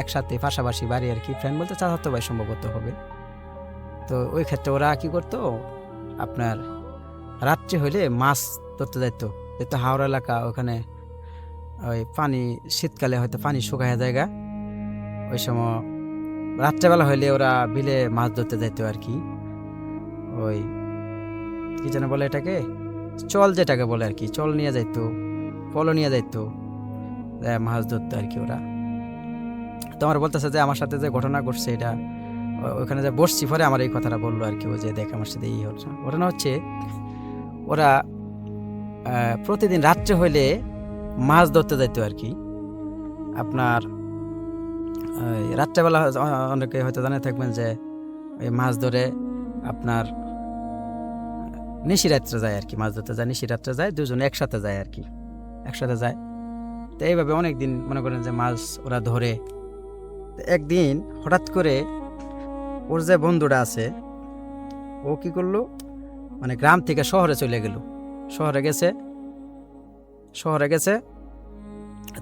একসাথে পাশাপাশি বাড়ি আর কি। ফ্রেন্ড বলতে চাচাতো ভাই সম্ভবত হবে। তো ওই ক্ষেত্রে ওরা কি করতো, আপনার রাত্রে হইলে মাছ ধরতে যাইতো। যেহেতু হাওড়া এলাকা, ওখানে ওই পানি শীতকালে হয়তো পানি শুকায় জায়গা, ওই সময় রাত্রেবেলা হইলে ওরা বিলে মাছ ধরতে যাইতো আর কি। ওই কি যেন বলে এটাকে, চল যেটাকে বলে আর কি, চল নিয়ে যাইতো, পলো নিয়ে যাইতো, মাছ ধরতো আর কি ওরা। তো আমার বলতেছে যে আমার সাথে যে ঘটনা ঘটছে, এটা ওখানে যে বসছি, পরে আমার এই কথাটা বললো আর কি। ও যে দেখ আমার সাথে এই ঘটনা হচ্ছে, ওরা প্রতিদিন রাত্রে হইলে মাছ ধরতে যাইতো আর কি। আপনার রাত্রেবেলা অনেকে হয়তো জানে থাকবেন যে ওই মাছ ধরে আপনার নিশিরাত্রে যায় আর কি, মাছ ধরতে যায়, নিশিরাত্রে যায়, দুজন একসাথে যায় আর কি, একসাথে যায়। তো এইভাবে অনেকদিন মনে করেন যে মাছ ওরা ধরে। একদিন হঠাৎ করে ওর যে বন্ধুটা আছে, ও কি করলো, মানে গ্রাম থেকে শহরে চলে গেল। শহরে গেছে।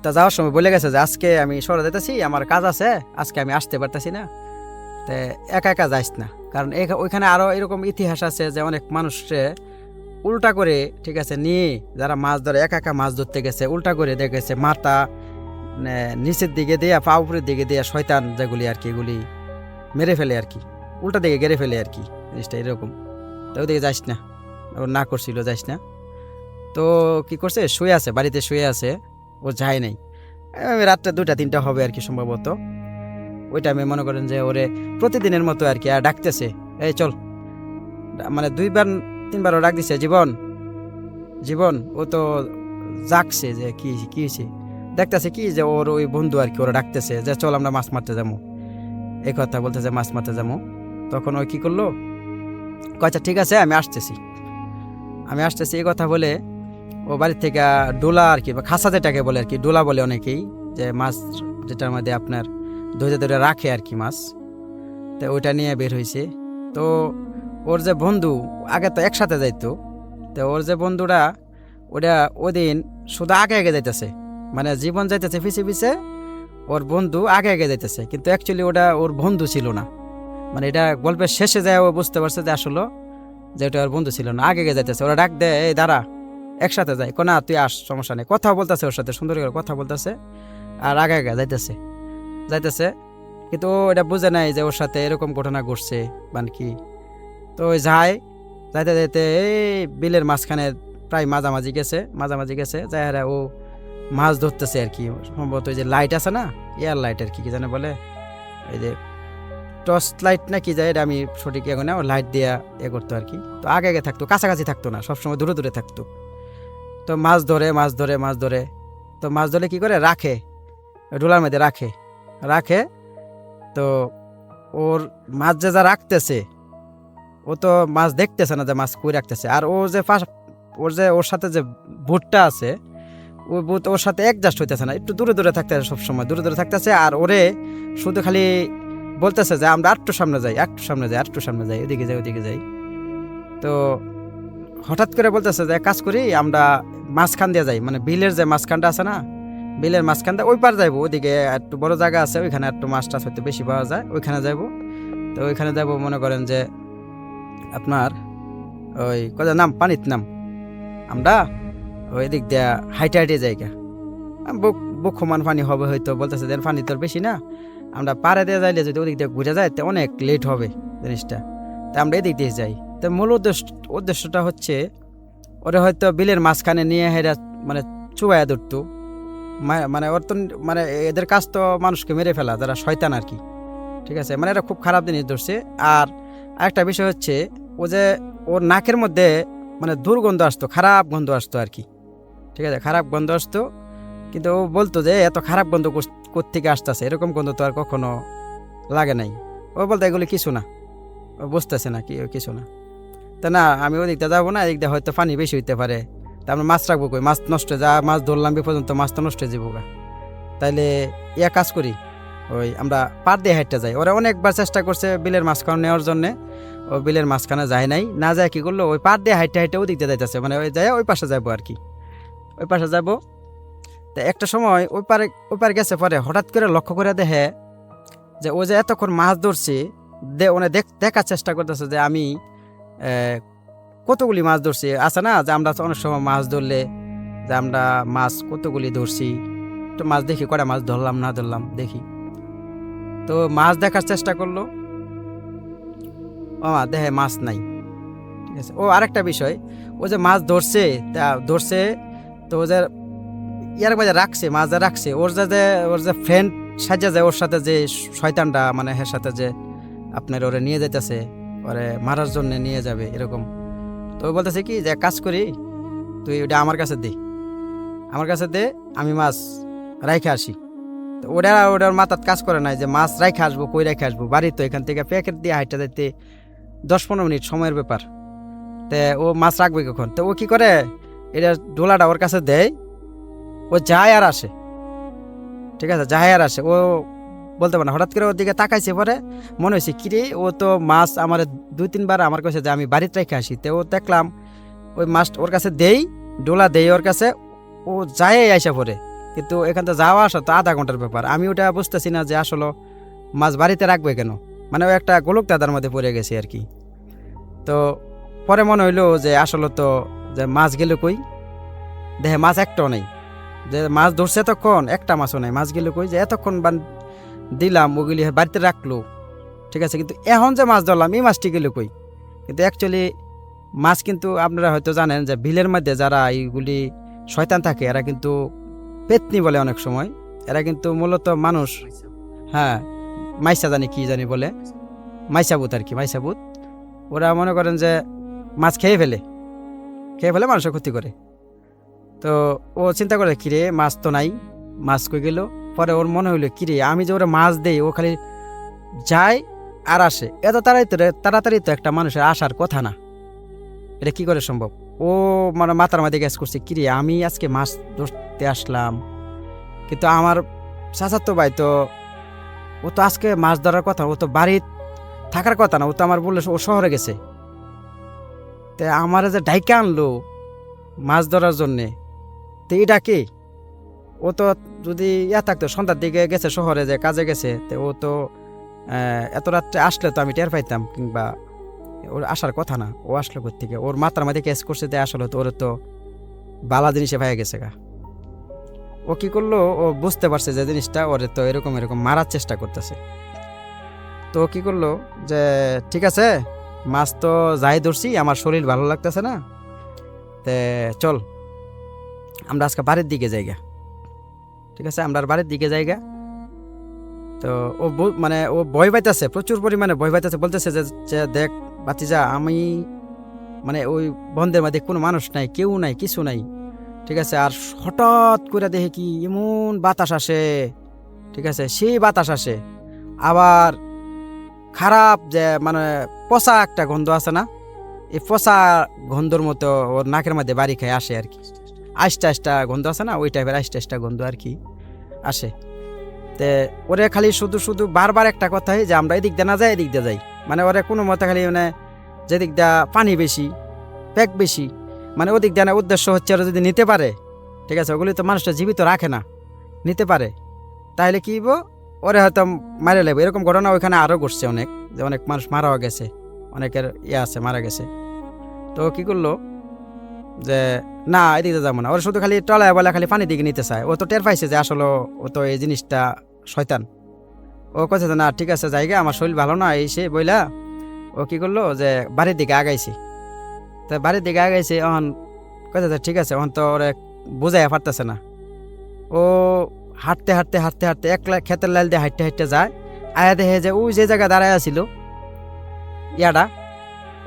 তা যাওয়ার সময় বলে গেছে যে আজকে আমি শহরে যেতেছি, আমার কাজ আছে, আজকে আমি আসতে পারতেছি না, তো একা একা যাইস না। কারণ ওইখানে আরও এরকম ইতিহাস আছে যে অনেক মানুষে উল্টা করে, ঠিক আছে, নিয়ে যারা মাছ ধরে একা একা মাছ ধরতে গেছে, উল্টা করে দেখেছে মাথা নিচের দিকে দেয়া, পা উপরের দিকে দেয়া শয়তান যেগুলি আর কি, এগুলি মেরে ফেলে আর কি, উল্টা দিকে গেড়ে ফেলে আর কি, জিনিসটা এরকম। তো ওদিকে যাইস না, ওর না করছিল যাইস না। তো কি করছে, শুয়ে আছে, বাড়িতে শুয়ে আছে, ও যায় নাই। রাত্রে 2টা-3টা হবে আর কি সম্ভবত। ওই টাইমে মনে করেন যে ওরে প্রতিদিনের মতো আর কি ডাকতেছে, এই চল, মানে 2-3বার ডাক দিছে, জীবন। ও তো জাগছে যে কি হয়েছে, দেখতেছে কি যে ওর ওই বন্ধু আর কি ওরা ডাকতেছে যে চল আমরা মাছ মারতে যাবো, এই কথা বলতেছে, মাছ মারতে যাবো। তখন ওই কি করলো, আচ্ছা ঠিক আছে আমি আসতেছি এই কথা বলে ও বাড়ির থেকে ডোলা আর কি, বা খাসা যেটাকে বলে আর কি, ডোলা বলে অনেকেই, যে মাছ যেটার মধ্যে আপনার ধরে রাখে আর কি মাছ, তো ওইটা নিয়ে বের হয়েছে। তো ওর যে বন্ধু আগে তো একসাথে যাইতো, তো ওর যে বন্ধুরা ওটা ওদিন শুধু আগে যাইতেছে, মানে জীবন যাইতেছে পিছে, ওর বন্ধু আগে যাইতেছে, কিন্তু অ্যাকচুয়ালি ওটা ওর বন্ধু ছিল না। মানে এটা গল্পের শেষে যায় ও বুঝতে পারছে যে আসলে যে ওটা ওর বন্ধু ছিল না, আগে যাইতেছে, ওরা ডাক দেয় এই দাঁড়া একসাথে যাই, না তুই আস সমস্যা নেই, কথা বলতেছে ওর সাথে সুন্দর করে কথা বলতেছে আর আগে যাইতেছে যাইতেছে, কিন্তু ও এটা বুঝে নাই যে ওর সাথে এরকম ঘটনা ঘটছে মানে কি। তো ওই যাইতে যাইতে এই বিলের মাঝখানে প্রায় মাঝামাঝি গেছে যাই ও মাছ ধরতেছে আর কি, সম্ভবত ওই যে লাইট আছে না, এয়ার লাইট আর কি কি জানে বলে, এই যে টর্চ লাইট না কি যায়, এটা আমি সঠিক এখন না, লাইট দিয়ে করতো আর কি। তো আগে থাকতো, কাছাকাছি থাকতো না, সবসময় দূরে দূরে থাকতো। তো মাছ ধরে তো মাছ ধরে কি করে রাখে, ডোলার মধ্যে রাখে। তো ওর মাছ যে যা রাখতেছে, ও তো মাছ দেখতেছে না যে মাছ কই রাখতেছে, আর ও যে ওর সাথে যে বুটটা আছে, ওই বুট ওর সাথে অ্যাডজাস্ট হইতেছে না, একটু দূরে দূরে থাকতেছে, সবসময় দূরে দূরে থাকতেছে। আর ওরে শুধু খালি বলতেছে যে আমরা একটু সামনে যাই, ওদিকে যাই। তো হঠাৎ করে বলতেছে যে কাজ করি, আমরা মাঝখান দিয়ে যাই, মানে বিলের যে মাঝখানটা আছে না, বিলের মাঝখান দিয়ে ওই পার যাইবো, ওইদিকে একটু বড় জায়গা আছে, ওইখানে একটু মাছ টাছ হয়তো বেশি পাওয়া যায়, ওইখানে যাইবো। তো ওইখানে যাইবো, মনে করেন যে আপনার ওই কোথায় নাম পানির নাম, আমরা ওই দিক দিয়ে হাইটে যাইগা, বুক সমান পানি হবে হয়তো, বলতেছে যে পানি তোর বেশি না, আমরা পাড়ে দিয়ে যাইলে যদি ওদিক দিয়ে ঘুরে যায় তো অনেক লেট হবে জিনিসটা, তা আমরা এদিক দিয়ে যাই। তো মূল উদ্দেশ্যটা হচ্ছে ওরা হয়তো বিলের মাঝখানে নিয়ে হেরা মানে চুবাইয়া ধরতো, মানে ওর তো মানে এদের কাজ তো মানুষকে মেরে ফেলা, যারা শয়তান আর কি, ঠিক আছে, মানে এরা খুব খারাপ জিনিস ধরছে। আর আরেকটা বিষয় হচ্ছে ও যে ওর নাকের মধ্যে মানে দুর্গন্ধ আসতো, খারাপ গন্ধ আসতো আর কি, ঠিক আছে, খারাপ গন্ধ আসতো। কিন্তু ও বলতো যে এত খারাপ গন্ধ কোত্থেকে আসতেছে, এরকম গন্ধ তো আর কখনো লাগে নাই। ও বলতো এগুলি কিছু না, ও বুঝতেছে না কিছু না। তা না, আমি ওই দিকটা যাবো না, এদিক দিয়ে হয়তো পানি বেশি হইতে পারে, তা আমরা মাছ রাখবো কই, মাছ নষ্ট মাছ ধরলাম পর্যন্ত মাছ তো নষ্ট হয়ে যাবো গা, তাইলে কাজ করি, ওই আমরা পার দিয়ে হাইটটা যাই। ওরা অনেকবার চেষ্টা করছে বিলের মাঝখানে নেওয়ার জন্যে, ও বিলের মাঝখানে যায় নাই, না যায় কি করলো, ওই পার দিয়ে হাইটটা ওই দিক দিয়ে যাইতেছে, মানে ওই যায় ওই পাশে যাবো আর কি, ওই পাশে যাবো। তা একটা সময় ওই পারে গেছে, পরে হঠাৎ করে লক্ষ্য করে দেখে যে ও যে এতক্ষণ মাছ ধরছে, দেখার চেষ্টা করতেছে যে আমি কতগুলি মাছ ধরছি, আছে না যে আমরা অনেক সময় মাছ ধরলে যে আমরা মাছ কতগুলি ধরছি, তো মাছ দেখি কটা মাছ ধরলাম না ধরলাম দেখি। তো মাছ দেখার চেষ্টা করলো, ও দেখে মাছ নাই, ঠিক আছে। ও আরেকটা বিষয়, ও যে মাছ ধরছে তো ও যে ইয়ার বাজে রাখছে, মাছ যা রাখছে, ওর যে ফ্রেন্ড সাজা যায়, ওর সাথে যে শয়তানটা মানে এর সাথে যে আপনার ওরে নিয়ে যাইতেছে, ওরে মারার জন্য নিয়ে যাবে এরকম। তো ও বলতেছে কি যে কাজ করি, তুই ওটা আমার কাছে দে, আমি মাছ রাইখে আসি। তো ওটার মাথার কাজ করে নাই যে মাছ রাইখে আসবো, কই রাইখে আসবো, বাড়ি তো এখান থেকে প্যাকেট দিয়ে হাইটটা যাইতে 10-15 মিনিট সময়ের ব্যাপার। তে ও মাছ রাখবে কখন, তো ও কি করে, এটা ডোলাটা ওর কাছে দেয়, ও যায় আর আসে, ঠিক আছে, ও বলতে পারে না। হঠাৎ করে ওর দিকে তাকাইছে, পরে মনে হয়েছে কিরে, ও তো মাছ আমার 2-3 বার আমার কাছে যে আমি বাড়িতে রেখে আসি, তো ও দেখলাম ওই মাছ ওর কাছে ডোলা দেই ওর কাছে, ও যায় আইসা পরে, কিন্তু এখান থেকে যাওয়া আসা তো আধা ঘন্টার ব্যাপার। আমি ওটা বুঝতেছি না যে আসলে মাছ বাড়িতে রাখবে কেন, মানে ও একটা গোলক দাদার মধ্যে পড়ে গেছে আর কি। তো পরে মনে হইলো যে আসলে তো যে মাছ গেল কই, দেখে মাছ একটাও নেই, যে মাছ ধরছে তখন একটা মাছও নাই, মাছ গেল কই, যে এতক্ষণ দিলাম ওগুলি বাড়িতে রাখলো, ঠিক আছে, কিন্তু এখন যে মাছ ধরলাম এই মাছটি গেল কই। কিন্তু অ্যাকচুয়ালি মাছ কিন্তু আপনারা হয়তো জানেন যে বিলের মধ্যে যারা এইগুলি শয়তান থাকে, এরা কিন্তু পেতনি বলে অনেক সময়, এরা কিন্তু মূলত মানুষ, হ্যাঁ মাইসা জানি বলে, মাইসাবুত আর কি, মাইসাবুত। ওরা মনে করেন যে মাছ খেয়ে ফেলে মানুষের ক্ষতি করে। তো ও চিন্তা করে কিরে মাছ তো নাই, মাছ কই গেল। পরে ওর মনে হইলো কিরে, আমি যে ওরা মাছ দেই, ও খালি যায় আর আসে, এত তাড়াতাড়ি তো একটা মানুষের আসার কথা না, এটা কি করে সম্ভব। ও মানে মাথার মধ্যে গ্যাস করছে, কিরে আমি আজকে মাছ ধরতে আসলাম, কিন্তু আমার চাচাতো ভাই তো, ও তো আজকে মাছ ধরার কথা, ও তো বাড়ি থাকার কথা না, ও তো আমার বললে ও শহরে গেছে, তে আমার যে ডাইকে আনলো মাছ ধরার জন্যে, তো এটা কি, ও তো যদি থাকতো সন্ধ্যার দিকে গেছে শহরে, যে কাজে গেছে, তো ও তো এত রাত্রে আসলে তো আমি টের পাইতাম, কিংবা ওর আসার কথা না, ও আসলো থেকে ওর মাথার মধ্যে কেস করছে, তাই আসলে তো ওর তো বালা জিনিসে পাইয়া গেছে গা। ও কি করলো, ও বুঝতে পারছে যে জিনিসটা ওরে তো এরকম এরকম মারার চেষ্টা করতেছে। তো ও কি করলো যে ঠিক আছে মাছ তো যাই ধরছি, আমার শরীর ভালো লাগতেছে না, তে চল আমরা আজকে বাড়ির দিকে যাইগা। ঠিক আছে, আমরা আর বাড়ির দিকে যাইগা। তো ও মানে ও ভয় পাইতেছে, প্রচুর পরিমাণে ভয় পাইতেছে, বলতেছে যে যে দেখ বাতিজা, আমি মানে ওই বন্ধের মধ্যে কোনো মানুষ নাই, কেউ নাই, কিছু নাই। ঠিক আছে, আর হঠাৎ করে দেখে কি এমন বাতাস আসে, ঠিক আছে, সেই বাতাস আসে আবার খারাপ, যে মানে পচা একটা গন্ধ আছে না, এই পচা গন্ধর মতো ওর নাকের মধ্যে বাড়ি খায় আসে আর কি। আস্তে আস্তে গন্ধ আছে না, ওই টাইপের আস্তে আস্তে গন্ধ আর কি আসে। তে ওরে খালি শুধু শুধু বারবার একটা কথাই যে আমরা এদিক দিয়ে না যাই, এদিক দিয়ে যাই, মানে ওরে কোনো মতে খালি মানে যেদিক দিয়া পানি বেশি, প্যাক বেশি, মানে ওদিক দিয়ে না, উদ্দেশ্য হচ্ছে ওরা যদি নিতে পারে, ঠিক আছে, ওগুলি তো মানুষটা জীবিত রাখে না, নিতে পারে তাহলে কি হইব, ওরে হয়তো মারে লাগবে। এরকম ঘটনা ওইখানে আরও ঘটছে অনেক, যে অনেক মানুষ মারাও গেছে, অনেকের আছে মারা গেছে। তো কি করলো যে না এদিকে যাবো না, ওরা শুধু খালি টলায় বলে খালি পানি দিকে নিতে চায়। ও তো টের পাইছে যে আসলে ও তো এই জিনিসটা শয়তান। ও কথা না ঠিক আছে জায়গা, আমার শরীর ভালো না এই সে বইলা ও কি করলো যে বাড়ির দিকে আগাইছে। তা বাড়ির দিকে আগাইছে, এখন কথা ঠিক আছে, এখন তো ওরা বোঝাই পারতেছে না। ও হাঁটতে হাঁটতে হাঁটতে হাঁটতে ক্ষেতের লাইল দিয়ে হাঁটতে হাঁটতে যায়, আয়া দেখে যে ওই যে জায়গা দাঁড়ায় আছিল ইয়াটা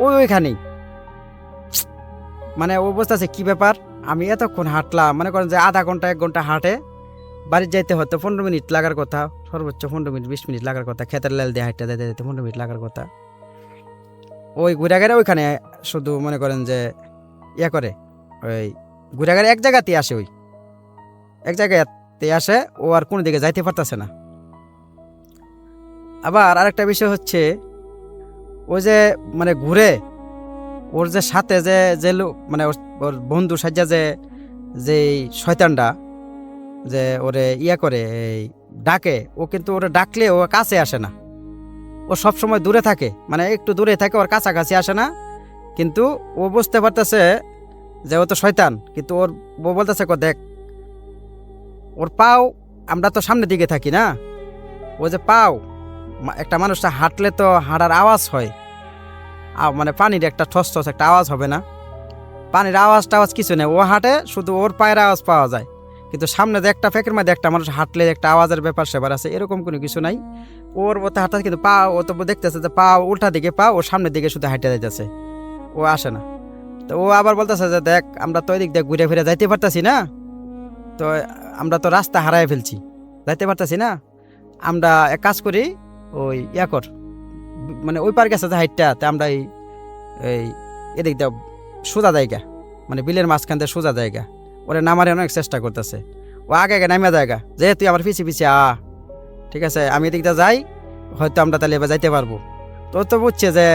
ওইখানেই। মানে ও বুঝতেছে কি ব্যাপার, আমি এতক্ষণ হাঁটলাম, মনে করেন যে আধা ঘন্টা 1 ঘন্টা হাঁটে বাড়ির যাইতে হয়তো 15 মিনিট লাগার কথা, সর্বোচ্চ 15 মিনিট 20 মিনিট লাগার কথা, ক্ষেতের লাইল দিয়ে হাঁটতে যাইতে যাইতে 15 মিনিট লাগার কথা। ওই ঘুরাঘারে ওইখানে শুধু মনে করেন যে ইয়া করে, ওই ঘুরাঘারে এক জায়গাতেই আসে, ওই এক জায়গাতে আসে, ও আর কোনো দিকে যাইতে পারতেছে না। আবার আরেকটা বিষয় হচ্ছে ওই যে মানে ঘুরে ওর যে সাথে যে যে লোক মানে ওর বন্ধু সাজ্জা যে যে শয়তানটা যে ওরে ইয়া করে এই ডাকে, ও কিন্তু ওরে ডাকলে ও কাছে আসে না, ও সব সময় দূরে থাকে, মানে একটু দূরে থাকে, ওর কাছাকাছি আসে না। কিন্তু ও বুঝতে পারতেছে যে ও তো শয়তান, কিন্তু ওর বউ বলতেছে দেখ ওর পাও, আমরা তো সামনের দিকে থাকি না, ও যে পাও একটা মানুষটা হাঁটলে তো হাঁটার আওয়াজ হয়, মানে পানির একটা ঠস ঠস একটা আওয়াজ হবে না, পানির আওয়াজ টাওয়াজ কিছু নেই, ও হাঁটে শুধু ওর পায়ের আওয়াজ পাওয়া যায়। কিন্তু সামনে যে একটা ফ্যাকের মধ্যে একটা মানুষ হাঁটলে একটা আওয়াজের ব্যাপার সেবার আছে, এরকম কোনো কিছু নাই। ওর মতো হাঁটা, কিন্তু পা ও তো দেখতেছে যে পা উল্টা দিকে পা, ও সামনের দিকে শুধু হাঁটে যাইতেছে, ও আসে না। তো ও আবার বলতেছে যে দেখ আমরা তো এদিক দিয়ে ঘুরে ফিরে যাইতে পারতাছি না, তো আমরা তো রাস্তা হারাই ফেলছি, যাইতে পারতাছি না, আমরা এক কাজ করি, ওই ইয়া কর, মানে ওই পার গেছে যে হাইটটা, তে আমরা এই এদিক দিয়ে সোজা জায়গা, মানে বিলের মাঝখান দিয়ে সোজা জায়গা, ওরে নামারে অনেক চেষ্টা করতেছে, ও আগে আগে নামিয়া জায়গা, যে তুই আমার পিছিয়ে পিছিয়ে ঠিক আছে, আমি এদিক দিয়ে যাই, হয়তো আমরা তাহলে এবার যাইতে পারবো। তো তো বুঝছে যে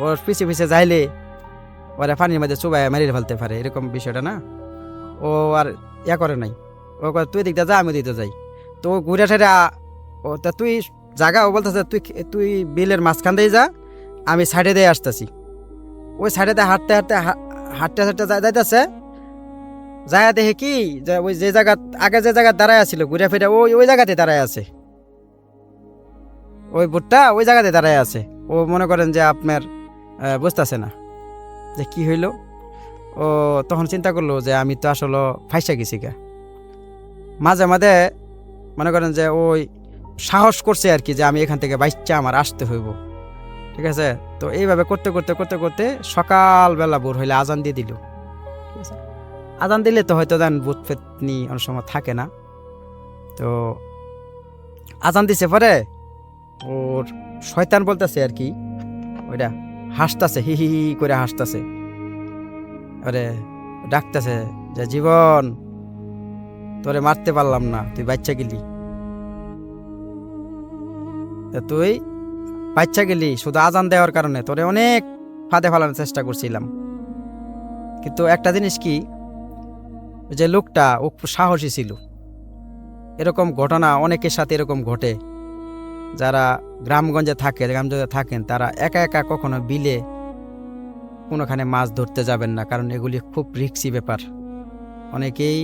ওর পিছিয়ে পিছিয়ে যাইলে ওরা পানির মধ্যে চুবাই মারিয়ে ফেলতে পারে, এরকম বিষয়টা না, ও আর ইয়া করে নাই। ও তুই এদিক দিয়ে যা, আমি এদিক দিয়ে যাই। তো ঘুরে ঠেরে ও তা তুই জায়গা, ও বলতেছে তুই তুই বিলের মাঝখান দিয়ে যা, আমি সাইডে দিয়ে আসতেছি। ওই সাইডে দিয়ে হাঁটতে হাঁটতে হাঁটতে হাঁটতে যাইতেছে, যায় দেখে কি যে ওই যে জায়গা আগে যে জায়গা দাঁড়ায় আছিল ঘুরে ফিরে ওই ওই জায়গাতে দাঁড়ায় আছে, ওই ভুট্টা ওই জায়গাতে দাঁড়ায় আছে। ও মনে করেন যে আপনার বুঝতেছে না যে কি হইল। ও তখন চিন্তা করলো যে আমি তো আসলে ফাইসা গেছি গা। মাঝে মাঝে মনে করেন যে ওই সাহস করছে আর কি, যে আমি এখান থেকে বাইচ্চা আমার আসতে হইব, ঠিক আছে। তো এইভাবে করতে করতে করতে করতে সকালবেলা ভোর হইলে আজান দিয়ে দিল, ঠিক আছে। আজান দিলে তো হয়তো দেন ভূত ফেতনি অনেক সময় থাকে না, তো আজান দিছে পরে ওর শয়তান বলতেছে আর কি, ওইটা হাসতেছে, হি হি হি করে হাসতেছে, আরে ডাকতেছে যে জীবন তোরে মারতে পারলাম না, তুই বাচ্চা গেলি, তুই বাচ্চা গেলি শুধু আজান দেওয়ার কারণে, তোরে অনেক ফাঁদে ফেলানোর চেষ্টা করছিলাম। কিন্তু একটা জিনিস কি, যে লোকটা ও সাহসী ছিল। এরকম ঘটনা অনেকের সাথে এরকম ঘটে, যারা গ্রামগঞ্জে থাকেন তারা একা একা কখনো বিলে কোনোখানে মাছ ধরতে যাবেন না, কারণ এগুলি খুব রিস্কি ব্যাপার। অনেকেই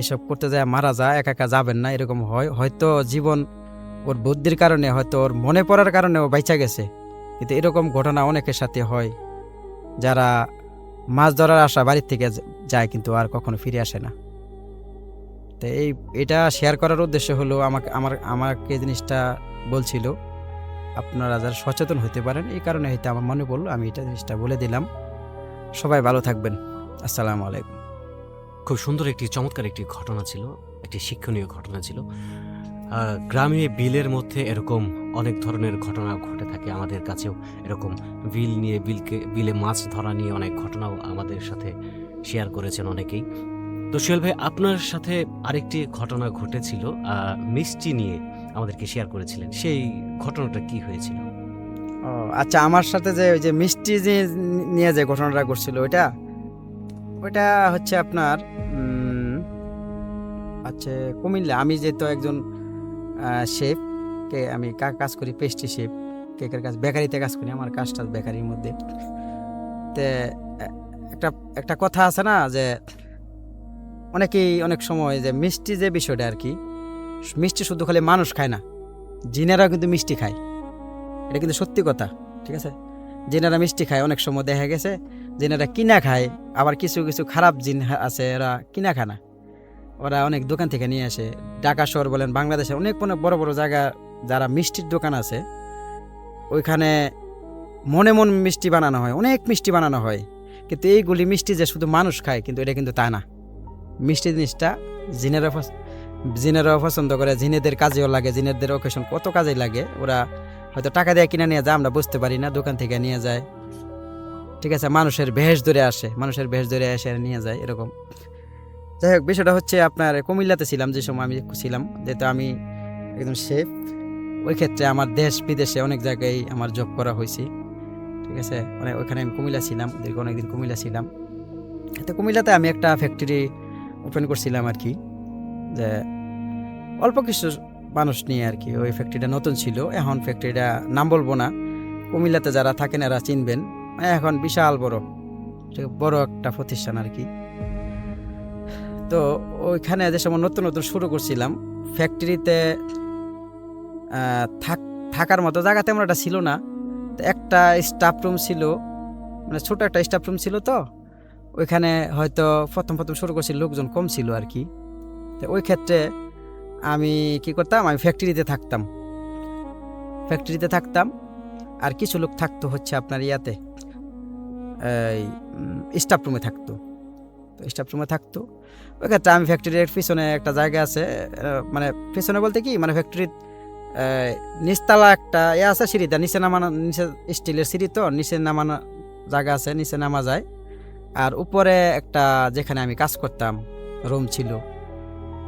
এসব করতে যায় মারা যায়, একা একা যাবেন না, এরকম হয়। হয়তো জীবন ওর বুদ্ধির কারণে, হয়তো ওর মনে পড়ার কারণে ও বাইচা গেছে, কিন্তু এরকম ঘটনা অনেকের সাথে হয়, যারা মাছ ধরার আশা বাড়ির থেকে যায় কিন্তু আর কখনো ফিরে আসে না। তো এটা শেয়ার করার উদ্দেশ্য হলো আমাকে জিনিসটা বলছিল, আপনারা যারা সচেতন হতে পারেন, এই কারণে হয়তো আমার মনে পড়লো, আমি এটা জিনিসটা বলে দিলাম। সবাই ভালো থাকবেন। আসসালামু আলাইকুম। খুব সুন্দর একটি চমৎকার একটি ঘটনা ছিল, একটি শিক্ষণীয় ঘটনা ছিল। গ্রামে বিলের মধ্যে এরকম অনেক ধরনের ঘটনা ঘটে থাকে, আমাদের কাছেও এরকম বিলে মাছ ধরা নিয়ে অনেক ঘটনাও আমাদের সাথে শেয়ার করেছেন অনেকেই। তো সোহেল ভাই, আপনার সাথে আরেকটি ঘটনা ঘটেছিল, মিষ্টি নিয়ে আমাদেরকে শেয়ার করেছিলেন, সেই ঘটনাটা কি হয়েছিল? ও আচ্ছা, আমার সাথে যে ওই যে মিষ্টি যে নিয়ে যে ঘটনাটা ঘটছিল, ওইটা হচ্ছে আপনার আচ্ছা কুমিল্লা। আমি যেহেতু একজন শেফ, আমি কাজ করি, পেস্ট্রি শেফ, কেকের কাজ, বেকারিতে কাজ করি, আমার কাজটা বেকারির মধ্যে। তে একটা কথা আছে না, যে অনেকেই অনেক সময় যে মিষ্টি যে বিষয়টা আর কি, মিষ্টি শুধু খালি মানুষ খায় না, জিনেরাও কিন্তু মিষ্টি খায়। এটা কিন্তু সত্যি কথা, ঠিক আছে? জিনেরা মিষ্টি খায়, অনেক সময় দেখা গেছে জিনেরা কিনা খায়, আবার কিছু কিছু খারাপ জিন আছে, এরা কিনা খায় না, ওরা অনেক দোকান থেকে নিয়ে আসে। ঢাকা শহর বলেন, বাংলাদেশে অনেক বড় বড় জায়গা যারা মিষ্টির দোকান আছে, ওইখানে মনে মিষ্টি বানানো হয়, অনেক মিষ্টি বানানো হয়, কিন্তু এইগুলি মিষ্টি যে শুধু মানুষ খায়, কিন্তু এটা কিন্তু তা না। মিষ্টি জিনিসটা জিনেরাও পছন্দ করে, জিনেদের কাজেও লাগে, জিনেদের অকেশন কত কাজে লাগে। ওরা হয়তো টাকা দিয়ে কিনে নিয়ে যায়, আমরা বুঝতে পারি না, দোকান থেকে নিয়ে যায়, ঠিক আছে? মানুষের ভেষ ধরে এসে নিয়ে যায়, এরকম। যাই হোক, বিষয়টা হচ্ছে আপনার কুমিল্লাতে ছিলাম যে সময় আমি ছিলাম, যেহেতু আমি একজন শেফ, ওই ক্ষেত্রে আমার দেশ বিদেশে অনেক জায়গায় আমার জব করা হয়েছে, ঠিক আছে? মানে ওইখানে আমি কুমিল্লা ছিলাম, দীর্ঘ অনেকদিন কুমিল্লা ছিলাম। তো কুমিল্লাতে আমি একটা ফ্যাক্টরি ওপেন করছিলাম আর কি, যে অল্প কিছু মানুষ নিয়ে আর কি। ওই ফ্যাক্টরিটা নতুন ছিল, এখন ফ্যাক্টরিটা নাম বলবো না, কুমিল্লাতে যারা থাকেন এরা চিনবেন, এখন বিশাল বড় একটা প্রতিষ্ঠান আর কি। তো ওইখানে যে সময় নতুন নতুন শুরু করছিলাম, ফ্যাক্টরিতে থাকার মতো জায়গা তেমন একটা ছিল না। তো একটা স্টাফ রুম ছিল, মানে ছোট একটা স্টাফ রুম ছিল। তো ওইখানে হয়তো প্রথম শুরু করছি, লোকজন কম ছিল আর কি। তো ওই ক্ষেত্রে আমি কি করতাম, আমি ফ্যাক্টরিতে থাকতাম, আর কিছু লোক থাকতো হচ্ছে আপনার ইয়াতে, স্টাফ রুমে থাকতো। তো স্টাফ রুমে থাকতো, ওই ক্ষেত্রে আমি ফ্যাক্টরির পিছনে একটা জায়গা আছে, মানে পিছনে বলতে কি, মানে ফ্যাক্টরির নিচতলা একটা আছে, সিঁড়িটা নিচে স্টিলের সিঁড়ি, তো নিচে নামানো জায়গা আছে, নিচে নামা যায়। আর উপরে একটা, যেখানে আমি কাজ করতাম, রুম ছিল,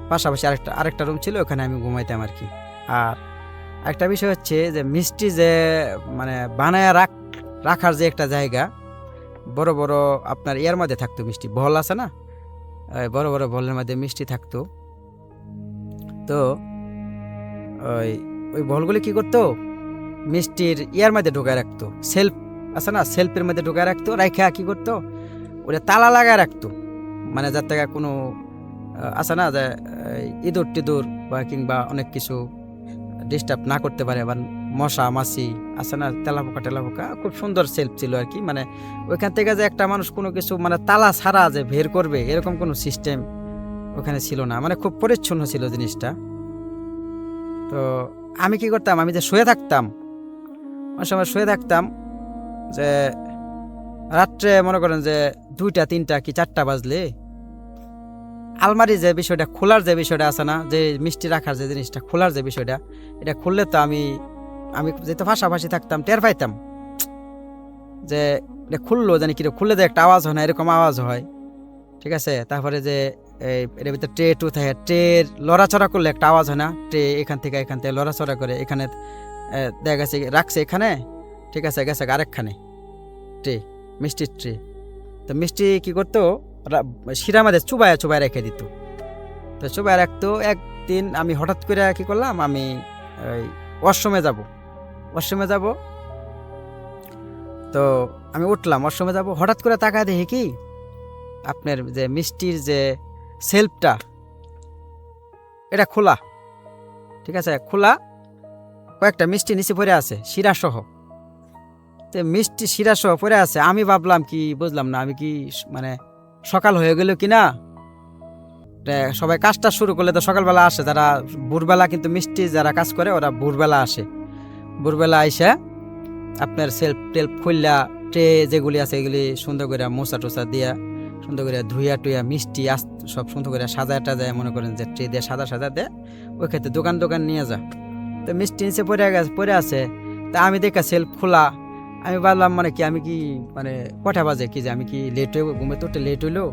পাশাপাশি আরেকটা রুম ছিল, ওখানে আমি ঘুমাইতাম আর কি। আর একটা বিষয় হচ্ছে যে মিষ্টি যে মানে বানায় রাখার যে একটা জায়গা, বড় বড় আপনার ইয়ার মধ্যে থাকতো মিষ্টি বল আছে না, বড় বড় বলের মধ্যে মিষ্টি থাকতো। তো ওই বলগুলি কি করতো, মিষ্টির ইয়ার মধ্যে ঢোকায় রাখতো, সেলফ আছে না, সেলফের মধ্যে ঢোকায় রাখতো, রাখা কি করতো, ওটা তালা লাগায় রাখতো, মানে যার থেকে কোনো আছে না, যে ইঁদুর টিঁদুর বা কিংবা অনেক কিছু ডিস্টার্ব না করতে পারে, বা মশা মাছি আছে না, তেলাপোকা। খুব সুন্দর সেলফ ছিল আর কি। মানে ওইখান থেকে যে একটা মানুষ কোনো কিছু মানে তালা ছাড়া যে বের করবে, এরকম কোনো সিস্টেম ওখানে ছিল না, মানে খুব পরিচ্ছন্ন ছিল জিনিসটা। তো আমি কি করতাম, আমি যে শুয়ে থাকতাম, অনেক সময় শুয়ে থাকতাম, যে রাত্রে মনে করেন যে 2টা 3টা কি 4টা বাজলে, আলমারি যে বিষয়টা খোলার যে বিষয়টা আছে না, যে মিষ্টি রাখার যে জিনিসটা খোলার যে বিষয়টা, এটা খুললে তো আমি যেহেতু পাশাপাশি থাকতাম, টের পাইতাম যে এটা খুললো, জানি কিরকম খুললে যে একটা আওয়াজ হয় না, এরকম আওয়াজ হয়, ঠিক আছে? তারপরে যে এর ভিতরে ট্রে থাকে, ট্রের লড়াচড়া করলে একটা আওয়াজ হয় না, ট্রে এখান থেকে লড়াচড়া করে, এখানে দেখা গেছে রাখছে এখানে, ঠিক আছে, গেছে আরেকখানে ট্রে, মিষ্টির ট্রে। তো মিষ্টি কি করতো, শিরা মাঝে চুবায় রেখে দিত। তো চুবায় রাখতো। একদিন আমি হঠাৎ করে কি করলাম, আমি ওয়াশরুমে যাব। তো আমি উঠলাম, ওয়াশরুমে যাবো, হঠাৎ করে তাকায় দেখি কি আপনার যে মিষ্টির যে সেলফটা এটা খোলা। ঠিক আছে, খোলা, কয়েকটা মিষ্টি নিচে পড়ে আছে শিরাসহ। তো মিষ্টি শিরাসহ পড়ে আছে। আমি ভাবলাম কি, বুঝলাম না, আমি কি মানে সকাল হয়ে গেল কি না। সবাই কাজটা শুরু করলে তো সকালবেলা আসে, যারা ভোরবেলা কিন্তু মিষ্টি যারা কাজ করে ওরা ভোরবেলা আসে। ভোরবেলা আইসা আপনার সেলফ টেলফ খুললা ট্রে যেগুলি আছে এগুলি সুন্দর করে মোছা টোসা দিয়া সুন্দর করে ধুইয়া টুইয়া মিষ্টি সব সুন্দর করে সাজায় টাজায়, মনে করেন যে ট্রে দিয়ে সাজা দেয়, ওই ক্ষেত্রে দোকান নিয়ে যা। তো মিষ্টি নিচে পড়ে আছে। তা আমি দেখা সেলফ খোলা, আমি ভাবলাম মানে কি আমি কি মানে কটা বাজে কি যে আমি কি লেট হয়ে ঘুমে তো লেট হইলো।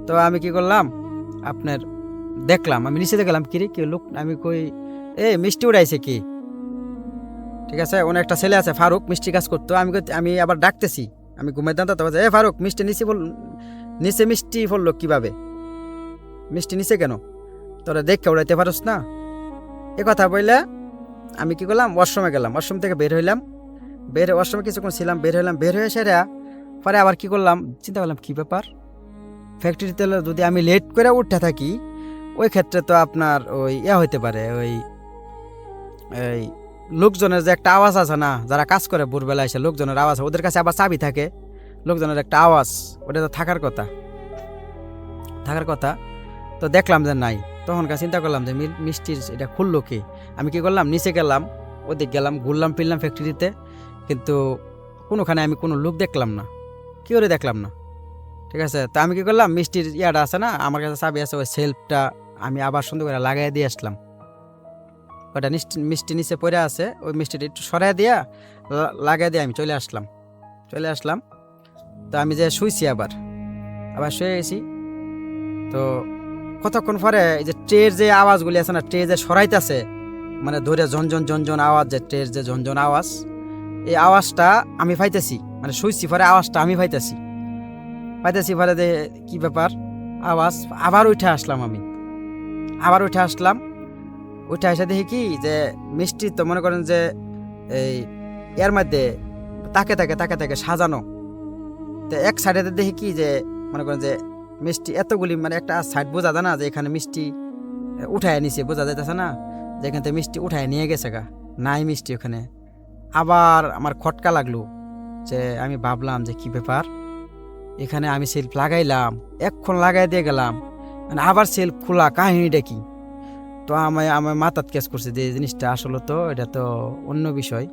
তো আমি কি করলাম, আপনার দেখলাম, আমি নিচে দেখলাম কি রে কি লোক, আমি কই মিষ্টি উড়াইছে কি। ঠিক আছে, অনেক একটা ছেলে আছে ফারুক, মিষ্টি কাজ করতো। আমি আবার ডাকতেছি, আমি ঘুমাইতাম, তো ফারুক মিষ্টি নিচে মিষ্টি পড়লো কিভাবে, মিষ্টি নিচে কেন, তোরা দেখে উড়াইতে পারস না। এ কথা বললে আমি কি করলাম, ওয়াশরুমে গেলাম, ওয়াশরুম থেকে বের হইলাম, ওয়াশরুমে কিছুক্ষণ ছিলাম, বের হয়ে সেরা পরে আবার কি করলাম, চিন্তা করলাম কি ব্যাপার, ফ্যাক্টরিতে যদি আমি লেট করে উঠতে থাকি ওই ক্ষেত্রে তো আপনার ওই হইতে পারে, ওই লোকজনের যে একটা আওয়াজ আছে না, যারা কাজ করে ভোরবেলা এসে লোকজনের আওয়াজ, ওদের কাছে আবার চাবি থাকে, লোকজনের একটা আওয়াজ, ওটা তো থাকার কথা। তো দেখলাম যে নাই, তখনকার চিন্তা করলাম যে মিষ্টির এটা খুললো কি। আমি কি করলাম, নিচে গেলাম, ওদিক গেলাম, ঘুরলাম ফিরলাম ফ্যাক্টরিতে, কিন্তু কোনোখানে আমি কোনো লোক দেখলাম না, কি করে দেখলাম না। ঠিক আছে, তা আমি কি করলাম, মিষ্টির ইয়াটা আছে না, আমার কাছে চাবি আছে, ওই সেলফটা আমি আবার সুন্দর করে লাগাই দিয়ে আসলাম। ওটা মিষ্টি নিচে পড়ে আছে, ওই মিষ্টিটা একটু সরাই দিয়া লাগাই দিয়ে আমি চলে আসলাম। তো আমি যে শুইছি, আবার শুয়ে গেছি। তো কতক্ষণ পরে এই যে ট্রের যে আওয়াজগুলি আছে না, ট্রে যে সরাইতেছে, মানে ধরে ঝনঝন আওয়াজ, যে ট্রের যে ঝনঝন আওয়াজ, এই আওয়াজটা আমি পাইতেছি, মানে শুইছি পরে আওয়াজটা আমি পাইতেছি পরে যে কি ব্যাপার আওয়াজ। আবার উঠে আসলাম, উঠে এসে দেখি কি যে মিষ্টি তো মনে করেন যে এই এর মধ্যে তাকে সাজানো। তো এক সাইডে দেখি কি যে মনে করেন যে মিষ্টি এতগুলি, মানে একটা সাইড বোঝা যায় না যে এখানে মিষ্টি উঠায় নিছে, বোঝা যাইতেছে না যে এখান থেকে মিষ্টি উঠায় নিয়ে গেছে গা, নাই মিষ্টি ওখানে। আবার আমার খটকা লাগলো, যে আমি ভাবলাম যে কি ব্যাপার, এখানে আমি সেলফ লাগাইলাম, এক্ষণ লাগাই দিয়ে গেলাম, মানে আবার সেলফ খোলা, কাহিনীটা কি। তো আমার মাথাত ক্যাচ করছে যে এই জিনিসটা আসলে তো এটা তো অন্য বিষয়।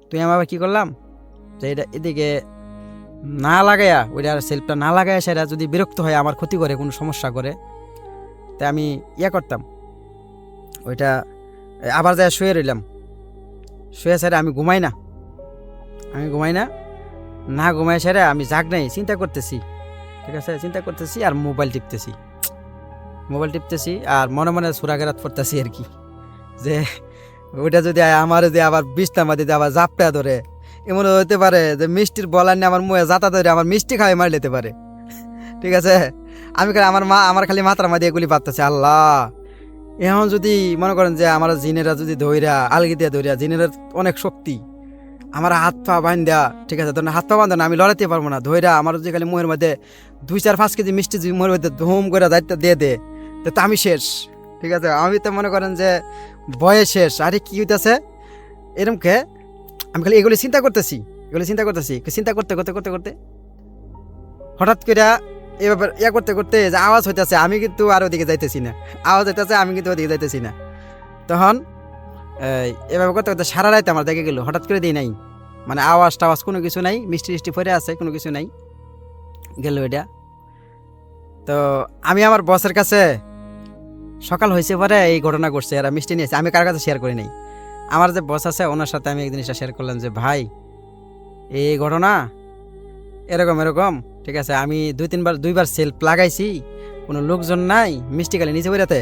তুই আমি আবার কি করলাম, যে এটা এদিকে না লাগাইয়া, ওইটা সেলফটা না লাগাইয়া, সেটা যদি বিরক্ত হয়, আমার ক্ষতি করে, কোনো সমস্যা করে, তাই আমি করতাম, ওইটা আবার যায় শুয়ে রইলাম। শুয়ে সেরে আমি ঘুমাই না, না ঘুমাই সেরে আমি জাগ নাই, চিন্তা করতেছি। ঠিক আছে, চিন্তা করতেছি আর মোবাইল টিপতেছি আর মনে মনে সুরাগেরাত পড়তেছি আর কি, যে ওইটা যদি আমার যদি আবার বিছনা দিতে আবার জাপটা ধরে, এমন হতে পারে যে মিষ্টির বলার নিয়ে আমার মুয়ে জাতা ধরে আমার মিষ্টি খাওয়াই মারি লেতে পারে। ঠিক আছে, আমার খালি মাথার মাঝে এগুলি ভাবতেছে, আল্লাহ এখন যদি মনে করেন যে আমার জিনেরা যদি ধৈরা আলগি দিয়ে ধৈরা, জিনেরা অনেক শক্তি, আমার হাত পা বান্ধা, ঠিক আছে, ধরেন হাত পা বান্ধা না, আমি লড়াইতে পারবো না, ধৈরা আমার যদি খালি মুহের মধ্যে 2-4-5 কেজি মিষ্টি যদি মুহের মধ্যে ধুম করে দায়িত্ব দিয়ে তো আমি শেষ। ঠিক আছে, আমি তো মনে করেন যে বয়ে শেষ। আরে কি হইতেছে এরমকে, আমি খালি এগুলি চিন্তা করতেছি, চিন্তা করতে হঠাৎ করে এই ব্যাপার করতে যে আওয়াজ হইতেছে, আমি কিন্তু আর ওদিকে যাইতেছি না, আওয়াজ হইতেছে, আমি কিন্তু ওদিকে যাইতেছি না। তখন এভাবে করতে সারা রাইতে আমার দেখে গেল, হঠাৎ করে দিই নাই, মানে আওয়াজ টাওয়াজ কোনো কিছু নাই, মিষ্টি পরে আছে, কোনো কিছু নাই, গেল এটা। তো আমি আমার বসের কাছে সকাল হয়েছে পরে এই ঘটনা ঘটছে, এরা মিষ্টি নিয়েছে, আমি কার কাছে শেয়ার করি নাই। আমার যে বস আছে ওনার সাথে আমি এই জিনিসটা শেয়ার করলাম, যে ভাই এই ঘটনা এরকম। ঠিক আছে, আমি 2-3বার সেলফ লাগাইছি, কোনো লোকজন নাই, মিষ্টি খালি নিচে বেরাতে।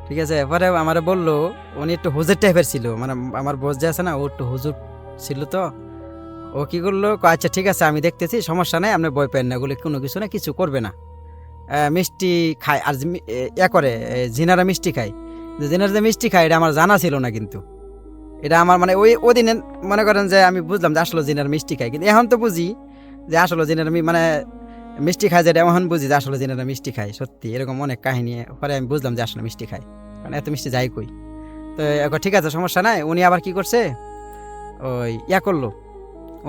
ঠিক আছে, পরে আমার বললো, উনি একটু হুজুর টাইপের ছিল, মানে আমার বস যে আছে না, ও একটু হুজুর ছিল। তো ও কি করলো, আচ্ছা ঠিক আছে আমি দেখতেছি, সমস্যা নাই, আপনি ভয় পেন না, এগুলো কোনো কিছু না, কিছু করবে না, মিষ্টি খায়। আর করে জিনারা মিষ্টি খায়, জিনার যে মিষ্টি খায় এটা আমার জানা ছিল না, কিন্তু এটা আমার মানে ওই দিনে মনে করেন যে আমি বুঝলাম যে আসলে জিনের মিষ্টি খাই, কিন্তু এখন তো বুঝি যে আসলে জিনের মানে মিষ্টি খায়, যেটা এখন বুঝি যে আসলে জিনেরা মিষ্টি খায়। সত্যি এরকম অনেক কাহিনী পরে আমি বুঝলাম যে আসলে মিষ্টি খায়, কারণ এত মিষ্টি যাই কই। তো এখন ঠিক আছে, সমস্যা নাই। উনি আবার কি করছে, ওই করলো,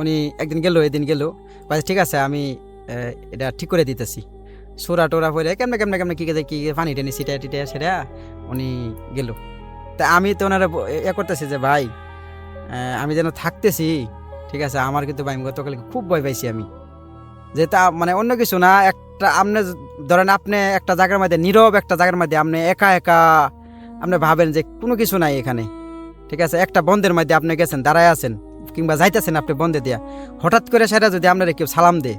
উনি একদিন গেল, এদিন গেল, ঠিক আছে আমি এটা ঠিক করে দিতেছি। সোরা টোরা পরে কেমনে কেমনে কেমনে কি পানি টেনে ছিটা টিটা সেটা উনি গেল। তা আমি তো ওনারা করতেছি যে ভাই আমি যেন থাকতেছি, ঠিক আছে, আমার কিন্তু ভাই গতকাল খুব ভয় পাইছি আমি, যে তা মানে অন্য কিছু না, একটা আপনি ধরেন আপনি একটা জায়গার মধ্যে নীরব, একটা জায়গার মধ্যে আপনি একা একা, আপনি ভাবেন যে কোনো কিছু নাই এখানে, ঠিক আছে, একটা বন্ধের মধ্যে আপনি গেছেন, দাঁড়ায় আছেন কিংবা যাইতেছেন আপনি বন্ধে দিয়া, হঠাৎ করে সেটা যদি আপনারা কেউ সালাম দে,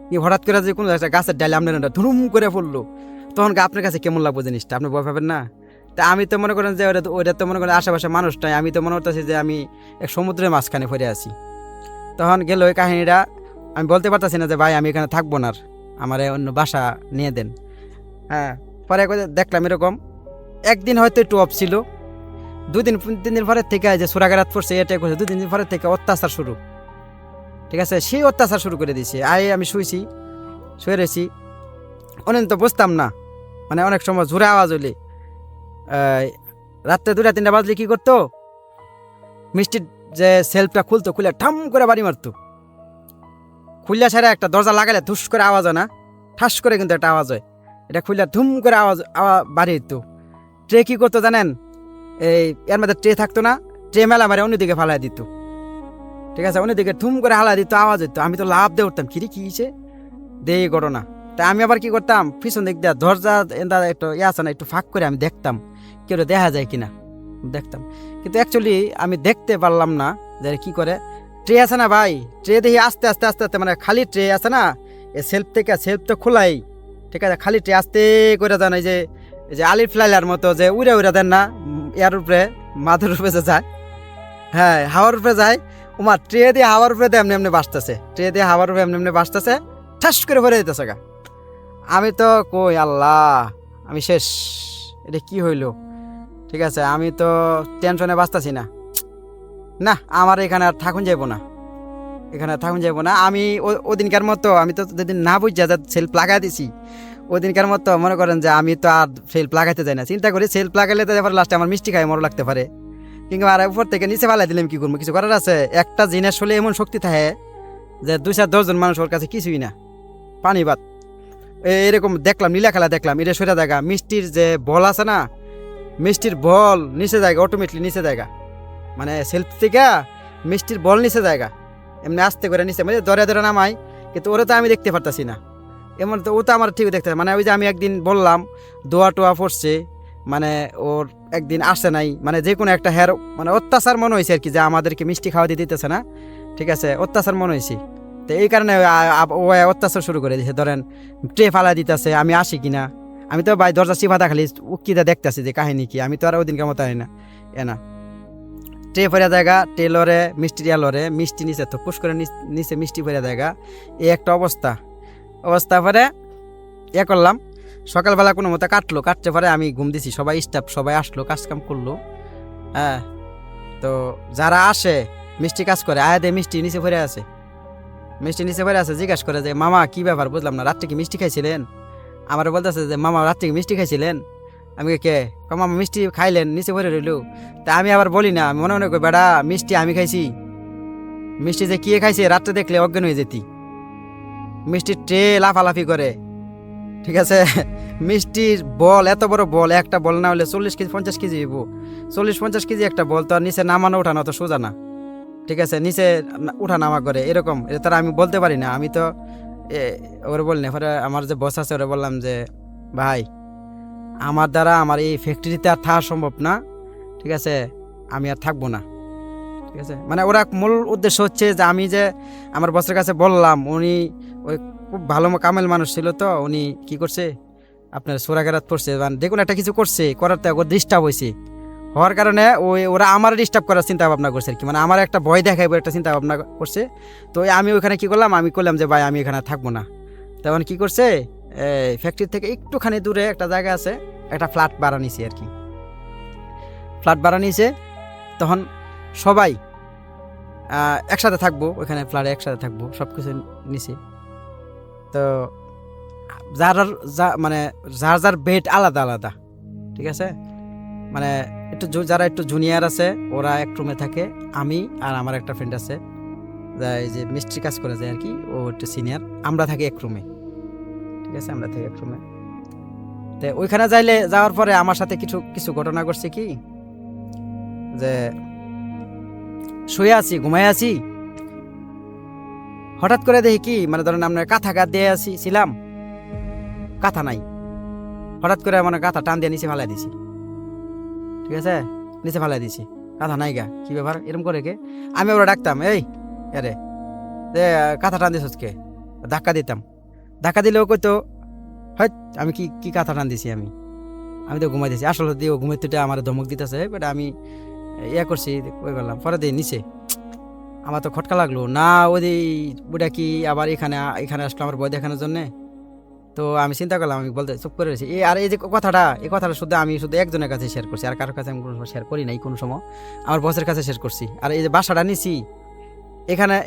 কি হঠাৎ করে যদি কোনো একটা গাছের ডালে আপনার ধুম করে পড়লো, তখন আপনার কাছে কেমন লাগবো জিনিসটা, আপনি ভয় পাবেন না? তা আমি তো মনে করেন যে ওটা তো মনে করেন আশেপাশে মানুষ নাই, আমি তো মনে করতেছি যে আমি এক সমুদ্রের মাঝখানে পড়ে আছি। তখন গেল ওই কাহিনীটা, আমি বলতে পারতেছি না যে ভাই আমি এখানে থাকবো না, আমার অন্য বাসা নিয়ে দেন। হ্যাঁ, পরে দেখলাম এরকম একদিন হয়তো একটু অফ ছিল, 2-3 দিন পরের থেকে যে সুরাগারাত পড়ছে এটাই করছে, 2-3 দিন পরের থেকে অত্যাচার শুরু, ঠিক আছে, সেই অত্যাচার শুরু করে দিয়েছে। আমি শুয়ে রয়েছি, অনেক তো বুঝতাম না, মানে অনেক সময় জোরে আওয়াজ হইলে রাত্রে 2-3টা বাজলে কি করতো, মিষ্টির যে সেলফটা খুলতো, খুলে ঠাম করে বাড়ি মারতো, খুললা ছাড়া একটা দরজা লাগালে ধুস করে আওয়াজ হয় না, ঠাস করে কিন্তু একটা আওয়াজ হয়, এটা খুললা ধুম করে আওয়াজ বাড়ি দিত। ট্রে কি করতো জানেন, এর মধ্যে ট্রে থাকতো না, ট্রে মেলা মারে অন্যদিকে ফালাই দিত, ঠিক আছে, অন্যদিকে ধুম করে হালা দিত, আওয়াজ হইতো, আমি তো লাভ দিয়ে উঠতাম, কিরে কি হয়েছে দেই ঘটনা। তা আমি আবার কি করতাম, পিছন দিক দিয়ে দরজা একটু আছে না, একটু ফাঁক করে আমি দেখতাম কেউ দেখা যায় কিনা, দেখতাম, কিন্তু অ্যাকচুয়ালি আমি দেখতে পারলাম না যে কি করে। ট্রে আছে না ভাই, ট্রে দেখি আস্তে আস্তে আস্তে আস্তে, মানে খালি ট্রে আছে না, এই সেলফ থেকে, সেলফ তো খোলাই, ঠিক আছে, খালি ট্রে আস্তে করে দেন, এই যে আলির ফ্লাইলার মতো যে উড়ে উড়ে দেন না, এর উপরে মাথার উপরে যে যায়, হ্যাঁ হাওয়ার উপরে যায়, ওমা ট্রে দিয়ে হাওয়ার উপরে দিয়ে এমনি এমনি বাসতেছে, ট্রে দিয়ে হাওয়ার উপরে এমনি এমনি বাসতেছে, ঠাস করে ভরে দিতেছে গা। আমি তো কই আল্লাহ, আমি শেষ, এটা কি হইল, ঠিক আছে, আমি তো টেনশনে বাঁচতেছি না, না আমার এখানে আর থাকুন যাইব না, এখানে থাকুন যাইব না। আমি ওদিনকার মতো, আমি তো যেদিন না বুঝা যা সেলফ লাগাই দিছি, ওদিনকার মতো মনে করেন যে আমি তো আর সেলফ লাগাইতে যাই না, চিন্তা করি সেলফ লাগাইলে তো এবার লাস্টে আমার মিষ্টি খাই মরো লাগতে পারে, কিংবা আর উপর থেকে নিচে ফালাই দিলাম কি করবো, কিছু করার আছে? একটা জিনিস হলে এমন শক্তি থাকে যে 2-4-10 জন মানুষ ওর কাছে কিছুই না, পানি বাদ। এরকম দেখলাম, নীলা খেলা দেখলাম, এটা সেটা জায়গা, মিষ্টির যে বল আছে না, মিষ্টির বল নিচে জায়গা, অটোমেটিকলি নিচে জায়গা, মানে সেলফ থেকে মিষ্টির বল নিচে জায়গা, এমনি আস্তে করে নিচে, মানে দরে দরে নামাই, কিন্তু ওরা তো আমি দেখতে পারতাছি না, এমন তো ও তো আমার ঠিক দেখতে, মানে ওই যে আমি একদিন বললাম দোয়া টোয়া পড়ছে, মানে ওর একদিন আসে নাই, মানে যে কোনো একটা হেয়ার মানে অত্যাচার মনে হয়েছে আর কি, যে আমাদেরকে মিষ্টি খাওয়া দিতেছে না, ঠিক আছে, অত্যাচার মনে হয়েছে। তো এই কারণে ও অত্যাচার শুরু করে দিয়েছে, ধরেন ট্রে ফালা দিতেছে, আমি আসি কিনা, আমি তো ভাই দরজা চিপা খালি উকিদা দেখতেছি যে কাহিনী কি, আমি তো আর ওদিনকার মতো আনি না না, ট্রে ফেরা জায়গা, ট্রে লরে মিষ্টি লরে, মিষ্টি নিচে তো পুষ করে নিচে মিষ্টি ফেরা জায়গা, এই একটা অবস্থা পরে করলাম, সকালবেলা কোনো মতো কাটতে পারে, আমি ঘুম দিছি, সবাই স্টাফ সবাই আসলো, কাজ কাম করলো, হ্যাঁ, তো যারা আসে মিষ্টি কাজ করে আয়া দে মিষ্টি নিচে ফেরে আছে, মিষ্টি নিচে ফেরে আছে, জিজ্ঞাসা করে যে মামা কি ব্যাপার, বুঝলাম না, রাত্রে কি মিষ্টি খাইছিলেন? আমার বলতেছে যে মামা রাত্রে কি মিষ্টি খাইছিলেন? আমি কে মামা মিষ্টি খাইলেন, নিচে ভরে রইল। তা আমি আবার বলি না, মনে মনে করি বেড়া মিষ্টি আমি খাইছি, মিষ্টি যে কি খাইছে রাত্রে দেখলে অজ্ঞান হয়ে যেতি, মিষ্টির ট্রে লাফালাফি করে, ঠিক আছে, মিষ্টির বল এত বড় বল, একটা বল না হলে 40 কেজি 50 কেজি হইব, 40-50 কেজি একটা বল, তো আর নিচে নামানো ওঠানো তো সোজা না, ঠিক আছে, নিচে উঠা নামা করে এরকম, এটা তারা আমি বলতে পারি না, আমি তো ওরে বলি না। পরে আমার যে বস আছে ওরে বললাম যে ভাই আমার দ্বারা আমার এই ফ্যাক্টরিতে আর থাকা সম্ভব না, ঠিক আছে, আমি আর থাকবো না, ঠিক আছে, মানে ওরা মূল উদ্দেশ্য হচ্ছে যে আমি যে আমার বসের কাছে বললাম, উনি ওই খুব ভালো কামেল মানুষ ছিল, তো উনি কি করছে আপনার সোরাগারাত পড়ছে, মানে দেখুন একটা কিছু করছে, করার তো একবার ডিস্টার্ব হয়েছে, হওয়ার কারণে ওরা আমার ডিস্টার্ব করার চিন্তা ভাবনা করছে আর কি, মানে আমার একটা ভয় দেখাইবো একটা চিন্তা ভাবনা করছে। তো আমি ওইখানে কি করলাম, আমি করলাম যে ভাই আমি এখানে থাকবো না। তখন কি করছে, ফ্যাক্টরি থেকে একটুখানি দূরে একটা জায়গা আছে, একটা ফ্ল্যাট ভাড়া নিছে আর কি, ফ্ল্যাট ভাড়া নিছে। তখন সবাই একসাথে থাকবো, ওইখানে ফ্ল্যাটে একসাথে থাকবো, সব কিছু নিছি। তো মানে যার যার বেড আলাদা আলাদা, ঠিক আছে। মানে একটু যারা একটু জুনিয়র আছে ওরা এক রুমে থাকে, আমি আর আমার একটা ফ্রেন্ড আছে এই যে মিস্ত্রি কাজ করে যায় আর কি, ও একটু সিনিয়র, আমরা থাকি এক রুমে, ঠিক আছে, আমরা থাকি এক রুমে। তো ওইখানে যাওয়ার পরে আমার সাথে কিছু কিছু ঘটনা ঘটছে কি, যে শুয়ে আছি, ঘুমাই আছি, হঠাৎ করে দেখি কি, মানে ধরেন আপনার কাঁথা দিয়ে ছিলাম, কাঁথা নাই, হঠাৎ করে মানে কাঁথা টান দিয়ে নিচে ফালাই দিছি, ঠিক আছে, নিচে ফালাই দিছি, কাঁথা নাই গা, কি ব্যাপার এরকম করে কে, আমি ওরা ডাকতাম, এই আরে কাঁথা টান দিস কে, ধাক্কা দিতাম, ধাক্কা দিলেও কইতো হয় আমি কি কি কাঁথা টান দিছি, আমি তো ঘুমাই দিছি, আসলে দিয়ে ঘুমাইতে আমার ধমক দিতেছে, বাট আমি ইয়া করছি, কই বললাম, পরে দিয়ে নিচে, আমার তো খটকা লাগলো না, ওই বুড়া কি আবার এখানে আসলো আমার ভয় দেখানোর জন্যে। তো আমি চিন্তা করলাম, আমি বলতে চুপ করে রয়েছি। আর এই যে কথাটা শুধু আমি একজনের কাছে শেয়ার করছি, আর কারোর কাছে আমি কোনো সময় শেয়ার করি নাই, কোনো সময় আমার বসের কাছে শেয়ার করছি। আর এই যে বাসাটা নিছি,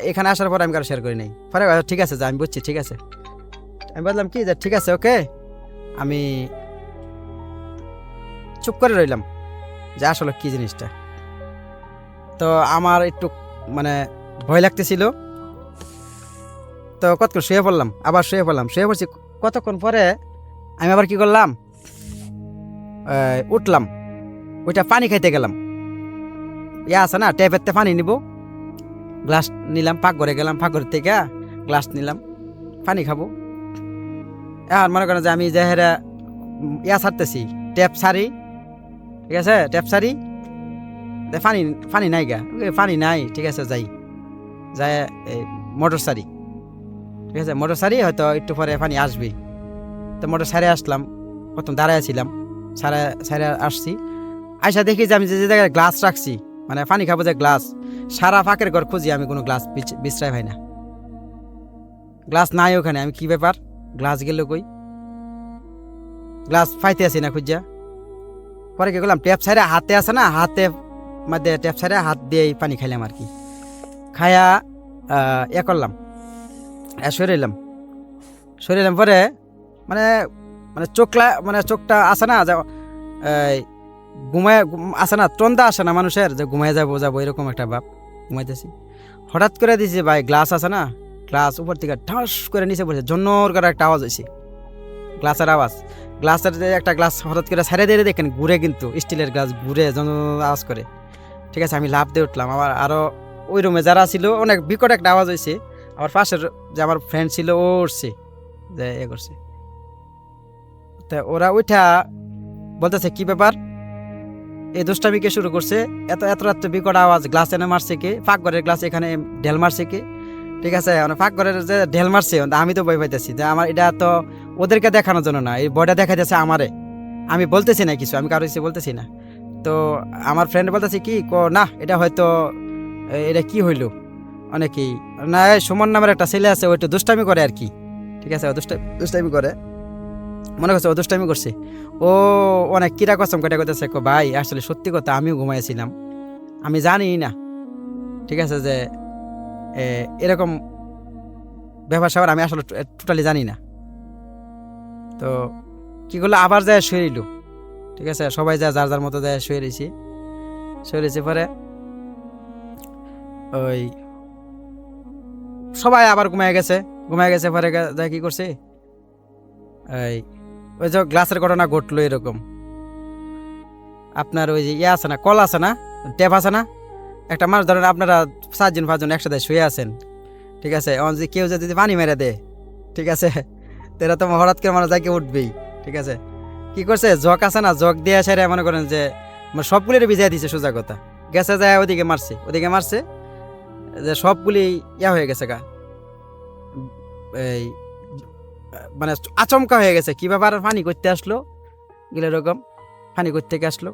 এখানে আসার পর আমি কারো শেয়ার করি নাই। পরে ঠিক আছে, যা আমি বুঝছি, ঠিক আছে, আমি বললাম কি যে ঠিক আছে ওকে, আমি চুপ করে রইলাম যে আসলে কি জিনিসটা। তো আমার একটু মানে ভয় লাগতেছিল, তো কতক্ষণ শুয়ে পড়লাম, শুয়ে পড়ছি, কতক্ষণ পরে আমি আবার কি করলাম, উঠলাম, ওইটা পানি খাইতে গেলাম, ইয়া আছে না ট্যাপেরতে পানি নিব, গ্লাস নিলাম, পাকঘরে গেলাম, পাকঘরের থেকে গ্লাস নিলাম, পানি খাবো। এখন মনে করেন যে আমি যে হেরা ইয়া ছাড়তেছি, ট্যাপ সারি, ঠিক আছে, ট্যাপ সারি, পানি নাই গা, পানি নাই, ঠিক আছে, যাই মোটর সারি, ঠিক আছে, মোটর সারি, হয়তো একটু পরে পানি আসবে। তো মোটর সারি আসলাম, প্রথম দাঁড়ায় ছিলাম, সারে আসছি, আইসা দেখি যে আমি যে জায়গায় গ্লাস রাখছি, মানে পানি খাবো যে গ্লাস, সারা ফাঁকের ঘর খুঁজি, আমি কোনো গ্লাস বিশ্রায় পাই না, গ্লাস নাই ওখানে। আমি কি ব্যাপার, গ্লাস গেল কই, গ্লাস পাইতে আছি না খুঁজা। পরে কি করলাম, ট্যাপ সাইডে হাতে আছে না, হাতে মধ্যে ট্যাপ সাইডে হাত দিয়ে পানি খাইলাম আর কি, খায়া ইয়ে করলাম, সরিলাম পরে মানে মানে চোখটা আসে না, ঘুমায় আসে না, তন্দা আসে না মানুষের, যে ঘুমায় যাবো এরকম একটা ভাব, ঘুমাইতেছি, হঠাৎ করে দিছি ভাই, গ্লাস আছে না, গ্লাস উপর থেকে ঠাস করে নিচে পড়েছে, জন্নর করে একটা আওয়াজ হয়েছে, গ্লাসের যে একটা গ্লাস হঠাৎ করে ছাড়িয়ে দিয়ে দেখেন ঘুরে, কিন্তু স্টিলের গ্লাস ঘুরে আওয়াজ করে, ঠিক আছে, আমি লাফ দিয়ে উঠলাম। আরও ওই রুমে যারা ছিল, অনেক বিকট একটা আওয়াজ হয়েছে, আমার পাশের যে আমার ফ্রেন্ড ছিল ও উঠছে, যে এ করছে, তা ওরা ওইটা বলতেছে কি ব্যাপার, এই দুষ্টামি কে শুরু করছে, এত বিকট আওয়াজ, গ্লাস এনে মারছে কে, পাকঘরের গ্লাস এখানে ঢেল মারছে কে, ঠিক আছে, মানে পাকঘরের যে ঢেল মারছে, আমি তো ভয় পাইতেছি, যে আমার এটা তো ওদেরকে দেখানোর জন্য না, এই ভয়টা দেখাইতেছে আমারে, আমি বলতেছি না কিছু, আমি কারো কিছু বলতেছি না। তো আমার ফ্রেন্ড বলতেছে কি না, এটা হয়তো এটা কি হইলো, অনেকেই না, সুমন নামের একটা ছেলে আছে, ও একটু দুষ্টামি করে আর কি, ঠিক আছে, ও দুষ্টামি করে, মনে করছে ও দুষ্টামি করছে, ও অনেক কিরা কসম কেটে করতেছে, ভাই আসলে সত্যি কথা, আমিও ঘুমাইছিলাম, আমি জানি না, ঠিক আছে, যে এরকম ব্যাপার স্যাপার আমি আসলে টোটালি জানি না। তো কি করলো, আবার যায় শুয়ে রইল, ঠিক আছে, সবাই যায় যার যার মতো যায় শুয়ে রয়েছে পরে ওই সবাই আবার ঘুমায় গেছে পরে যায় কি করছে, ওই যে গ্লাসের ঘটনা ঘটলো এরকম, আপনার ওই যে ইয়ে আছে না, কল আছে না, ট্যাপ আছে না, একটা মানুষ ধরেন আপনারা 4-5 জন একসাথে শুয়ে আছেন, ঠিক আছে, যে কেউ যদি পানি মেরে দেয়, ঠিক আছে, তেরা তো হঠাৎ করে মানুষ যাকে উঠবেই, ঠিক আছে, কি করছে, জগ আছে না, জগ দিয়ে সেরে মনে করেন যে সবগুলির ভিজাই দিছে, সোজা কথা, গেছে যায় ওদিকে মারছে, যে সবগুলি ইয়া হয়ে গেছে গা, এই মানে আচমকা হয়ে গেছে, কি ব্যাপার, পানি করতে আসলো গেলে এরকম, পানি করতে আসলো,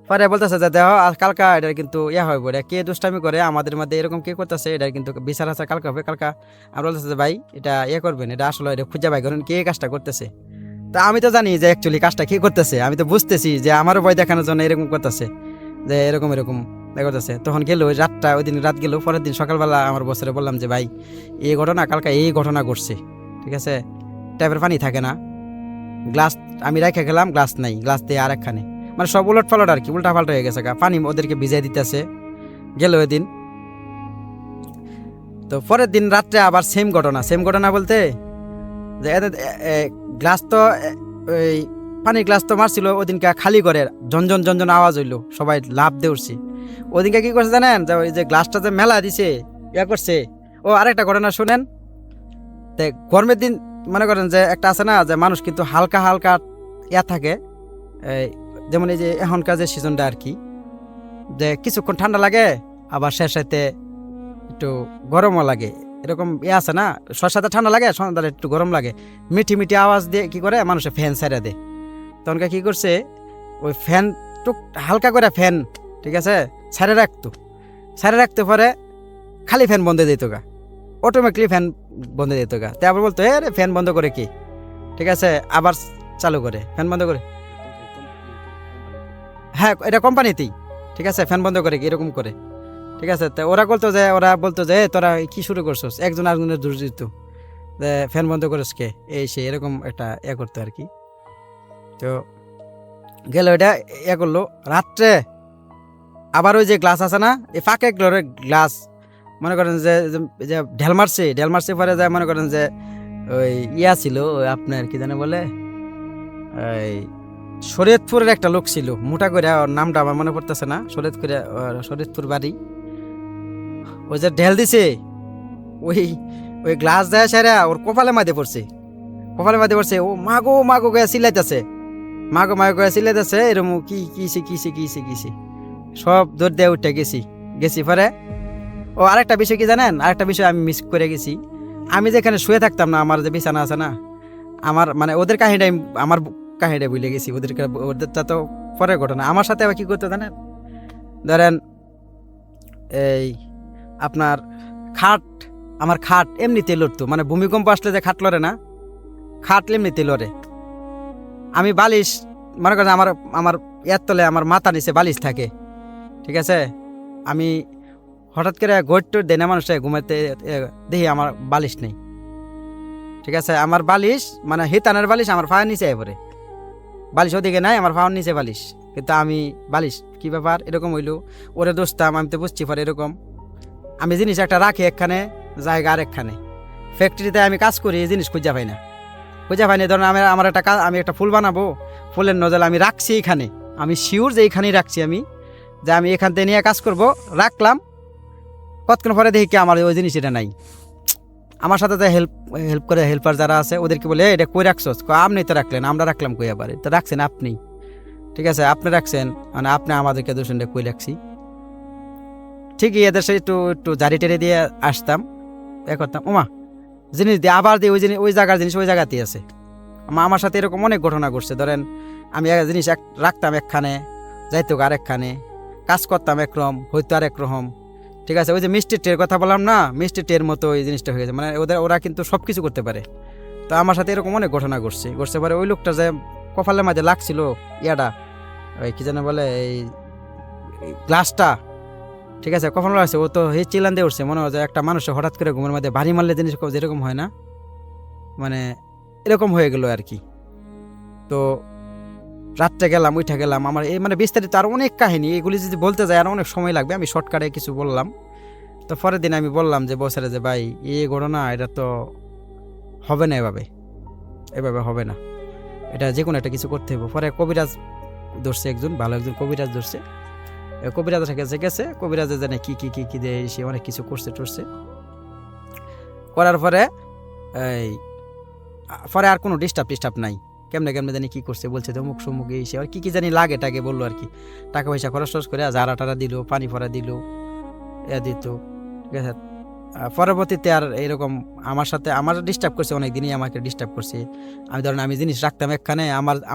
পরে বলতেছে যে দেহ কালকা এটার কিন্তু ইয়া হবে, এটা কে দুষ্টামি করে আমাদের মধ্যে এরকম কে করতেছে, এটার কিন্তু বিচার আছে কালকা হবে, কালকা আমরা বলতেছে যে ভাই এটা ইয়ে করবেন, এটা আসলে এটা খুঁজে ভাই করেন কে কাজটা করতেছে। তা আমি তো জানি যে অ্যাকচুয়ালি কাজটা কে করতেছে, আমি তো বুঝতেছি যে আমারও ভয় দেখানোর জন্য এরকম করতেছে, যে এরকম দেখা যাচ্ছে। তখন গেল ওই রাতটা, ওই দিন রাত গেল, পরের দিন সকালবেলা আমার বসরে বললাম যে ভাই এই ঘটনা, কালকে এই ঘটনা ঘটছে, ঠিক আছে, ট্যাপের পানি থাকে না, গ্লাস আমি রেখে গেলাম, গ্লাস নাই, গ্লাস দিয়ে আরেকখানে, মানে সব উলট পালট আর কি, উল্টা পাল্টা হয়ে গেছে, পানি ওদেরকে ভিজাই দিতেছে। গেল ওই দিন, তো পরের দিন রাত্রে আবার সেম ঘটনা বলতে যে গ্লাস তো ওই পানির গ্লাস তো মারছিল ওদিনকে খালি করে ঝনঝন আওয়াজ হইলো, সবাই লাভ দিয়ে উঠছি। ওদিনকে কি করছে জানেন, যে ওই যে গ্লাসটা যে মেলা দিছে ইয়া করছে। ও আরেকটা ঘটনা শুনেন, তে গরমের দিন মনে করেন যে একটা আছে না, যে মানুষ কিন্তু হালকা হালকা ইয়া থাকে, যেমন এই যে এখনকার যে সিজনটা আর কি, যে কিছুক্ষণ ঠান্ডা লাগে আবার শেষেতে একটু গরমও লাগে, এরকম ইয়ে আছে না, সরষাতে ঠান্ডা লাগে, সন্ধ্যাতে একটু গরম লাগে, মিঠি মিঠি আওয়াজ দিয়ে কি করে মানুষে ফ্যান ছেড়ে দেয়। তখনকে কি করছে, ওই ফ্যান টুক হালকা করে ফ্যান, ঠিক আছে, ছেড়ে রাখতে পরে খালি ফ্যান বন্ধ দিত গা, অটোমেটিকলি ফ্যান বন্ধ দিত গা। তাই আবার বলতো রে ফ্যান বন্ধ করে কি, ঠিক আছে, আবার চালু করে ফ্যান বন্ধ করে, হ্যাঁ এটা কোম্পানিতেই, ঠিক আছে, ফ্যান বন্ধ করে কি এরকম করে, ঠিক আছে। তো ওরা বলতো যে তোরা কি শুরু করছিস, একজন আরেকজনের দোষ দিত যে ফ্যান বন্ধ করিস কে, এই সে এরকম একটা করতো আর কি। তো গেল এটা করলো রাত্রে, আবার ওই যে গ্লাস আছে না, এই ফাঁকে গ্লাস মনে করেন যে ঢেল মারছে পরে যায়, মনে করেন যে ওই ছিল ওই আপনার কি জানে বলে, ওই শরীয়তপুরের একটা লোক ছিল মোটা করে, ওর নামটা আমার মনে পড়তেছে না, শরীয়তপুর বাড়ি। ওই যে ঢেল দিছে, ওই গ্লাস দেয় সেরা ওর কপালে মাঝে পড়ছে, ও মাগো গিয়ে চিল্লাইতেছে, মাগো গিয়ে চিল্লাইতেছে, এরকম কিছি সব দৌড় দিয়ে উঠে গেছি পরে। ও আরেকটা বিষয় কি জানেন, আরেকটা বিষয় আমি মিস করে গেছি, আমি যেখানে শুয়ে থাকতাম না, আমার যে বিছানা আছে না, আমার মানে ওদের কাহিনীটা আমার কাহিনীটা ভুলে গেছি, ওদেরটা তো পরের ঘটনা। আমার সাথে আবার কি করতে জানেন, ধরেন এই আপনার আমার খাট এমনিতে লড়তো, মানে ভূমিকম্প আসলে যে খাট লড়ে না, খাট এমনিতে লড়ে। আমি বালিশ মনে করেন আমার তলে আমার মাথা নিচে বালিশ থাকে, ঠিক আছে, আমি হঠাৎ করে গোট দেয় না মানুষটা ঘুমাতে, দেখি আমার বালিশ নেই, ঠিক আছে, আমার বালিশ মানে হিতানের বালিশ আমার ফায়ের নিচে পড়ে, বালিশ ওদিকে নাই, আমার ফাওয়ার নিচে বালিশ, কিন্তু আমি বালিশ কি ব্যাপার এরকম হইলো, ওরে দোষতাম, আমি তো বুঝছি পরে এরকম। আমি জিনিস একটা রাখি একখানে, জায়গা আর একখানে, ফ্যাক্টরিতে আমি কাজ করি, এই জিনিস খুঁজা পাই না, ধরুন আমার একটা কাজ, আমি একটা ফুল বানাবো, ফুলের নজল আমি রাখছি এইখানে, আমি শিওর যে এইখানেই রাখছি, আমি যে আমি এখান থেকে নিয়ে কাজ করব, রাখলাম, কতক্ষণ পরে দেখি কি আমার ওই জিনিস এটা নাই। আমার সাথে যে হেল্প করে হেল্পার যারা আছে ওদেরকে বলে এটা কই রাখছস, আপনি তো রাখলেন, আমরা রাখলাম কই, আবার তো রাখছেন আপনি, ঠিক আছে, আপনি রাখছেন মানে আপনি আমাদেরকে দোষণটা কই রাখছি। ঠিকই এদের সাথে একটু জারি টেরে দিয়ে আসতাম, করতাম, ওমা জিনিস দিয়ে আবার দিয়ে ওই জায়গার জিনিস ওই জায়গাতেই আছে। আমার সাথে এরকম অনেক ঘটনা ঘটছে, ধরেন আমি এক জিনিস রাখতাম একখানে, যাইতো আরেকখানে, কাজ করতাম একরকম, হয়তো আরেক রকম, ঠিক আছে। ওই যে মিষ্টির টের কথা বললাম না, মিষ্টির টের মতো এই জিনিসটা হয়ে গেছে, মানে ওরা কিন্তু সব কিছু করতে পারে। তো আমার সাথে এরকম অনেক ঘটনা ঘটছে পরে ওই লোকটা যে কপালের মাঝে লাগছিল ইয়াটা, ওই কি যেন বলে এই গ্লাসটা, ঠিক আছে, কপাল লাগছে, ও তো এই চিল্লান দিয়ে উঠছে, মনে হয় যে একটা মানুষ হঠাৎ করে ঘুমের মধ্যে ভারী মারলে জিনিস যেরকম হয় না, মানে এরকম হয়ে গেল আর কি। তো রাত্রে গেলাম, উঠে গেলাম, আমার এই মানে বিস্তারিত আর অনেক কাহিনী, এগুলি যদি বলতে যাই আর অনেক সময় লাগবে, আমি শর্টকাটে কিছু বললাম। তো পরের দিন আমি বললাম যে বসেরে যে ভাই এই ঘটনা এটা তো হবে না, এভাবে হবে না, এটা যে কোনো একটা কিছু করতে হবে। পরে কবিরাজ ধরছে, ভালো একজন কবিরাজ ধরছে, কবিরাজের কাছে গেছে, কবিরাজে জানে কি দেয়, সে অনেক কিছু করছে করার পরে পরে আর কোনো ডিস্টার্ব নাই, কেমনে জানি কি করছে, বলছে তো মুখ সুমুখে এসে আর কি জানি লাগে টাকে বললো আর কি, টাকা পয়সা খরচ করে ঝাড়া টাড়া দিল, পানি ফরা দিল, দিত, ঠিক আছে। পরবর্তীতে আর এরকম আমার ডিস্টার্ব করছে, অনেক দিনই আমাকে ডিস্টার্ব করছে। আমি জিনিস রাখতাম একখানে,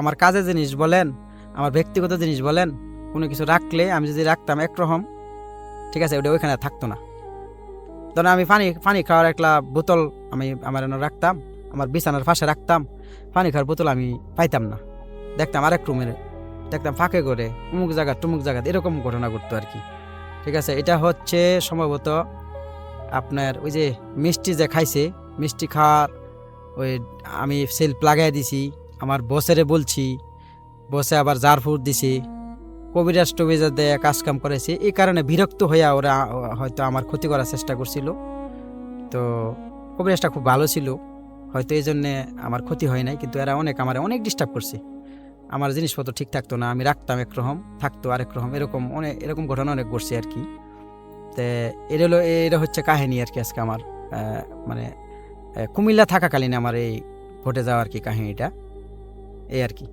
আমার কাজের জিনিস বলেন, আমার ব্যক্তিগত জিনিস বলেন, কোনো কিছু রাখলে আমি যদি রাখতাম একরকম, ঠিক আছে, ওটা ওইখানে থাকতো না। ধরেন আমি পানি খাওয়ার একটা বোতল আমি আমার রাখতাম, আমার বিছানার পাশে রাখতাম, পানি খাওয়ার বোতল আমি পাইতাম না, দেখতাম আরেক রুমে, দেখতাম ফাঁকে করে টুমুক জায়গা এরকম ঘটনা ঘটতো আর কি। ঠিক আছে, এটা হচ্ছে সম্ভবত আপনার ওই যে মিষ্টি যে খাইছে, মিষ্টি খাওয়ার ওই আমি সেলফ লাগাই দিছি, আমার বসেরে বলছি, বসে আবার জারফুর দিছি, কবিরাজ টবিরাজ দেয়া কাজ কাম করেছি, এই কারণে বিরক্ত হইয়া ওরা হয়তো আমার ক্ষতি করার চেষ্টা করছিল। তো কবিরাজটা খুব ভালো ছিল, হয়তো এই জন্যে আমার ক্ষতি হয় নাই, কিন্তু এরা অনেক ডিস্টার্ব করছে। আমার জিনিসপত্র ঠিক থাকতো না, আমি রাখতাম একরকম, থাকতো আরেক রকম, এরকম ঘটনা অনেক ঘটছে আর কি। তো এটা হচ্ছে কাহিনী আর কি আজকে আমার মানে কুমিল্লা থাকাকালীন আমার এই ঘটে যাওয়া আর কি কাহিনীটা, এই আর কি।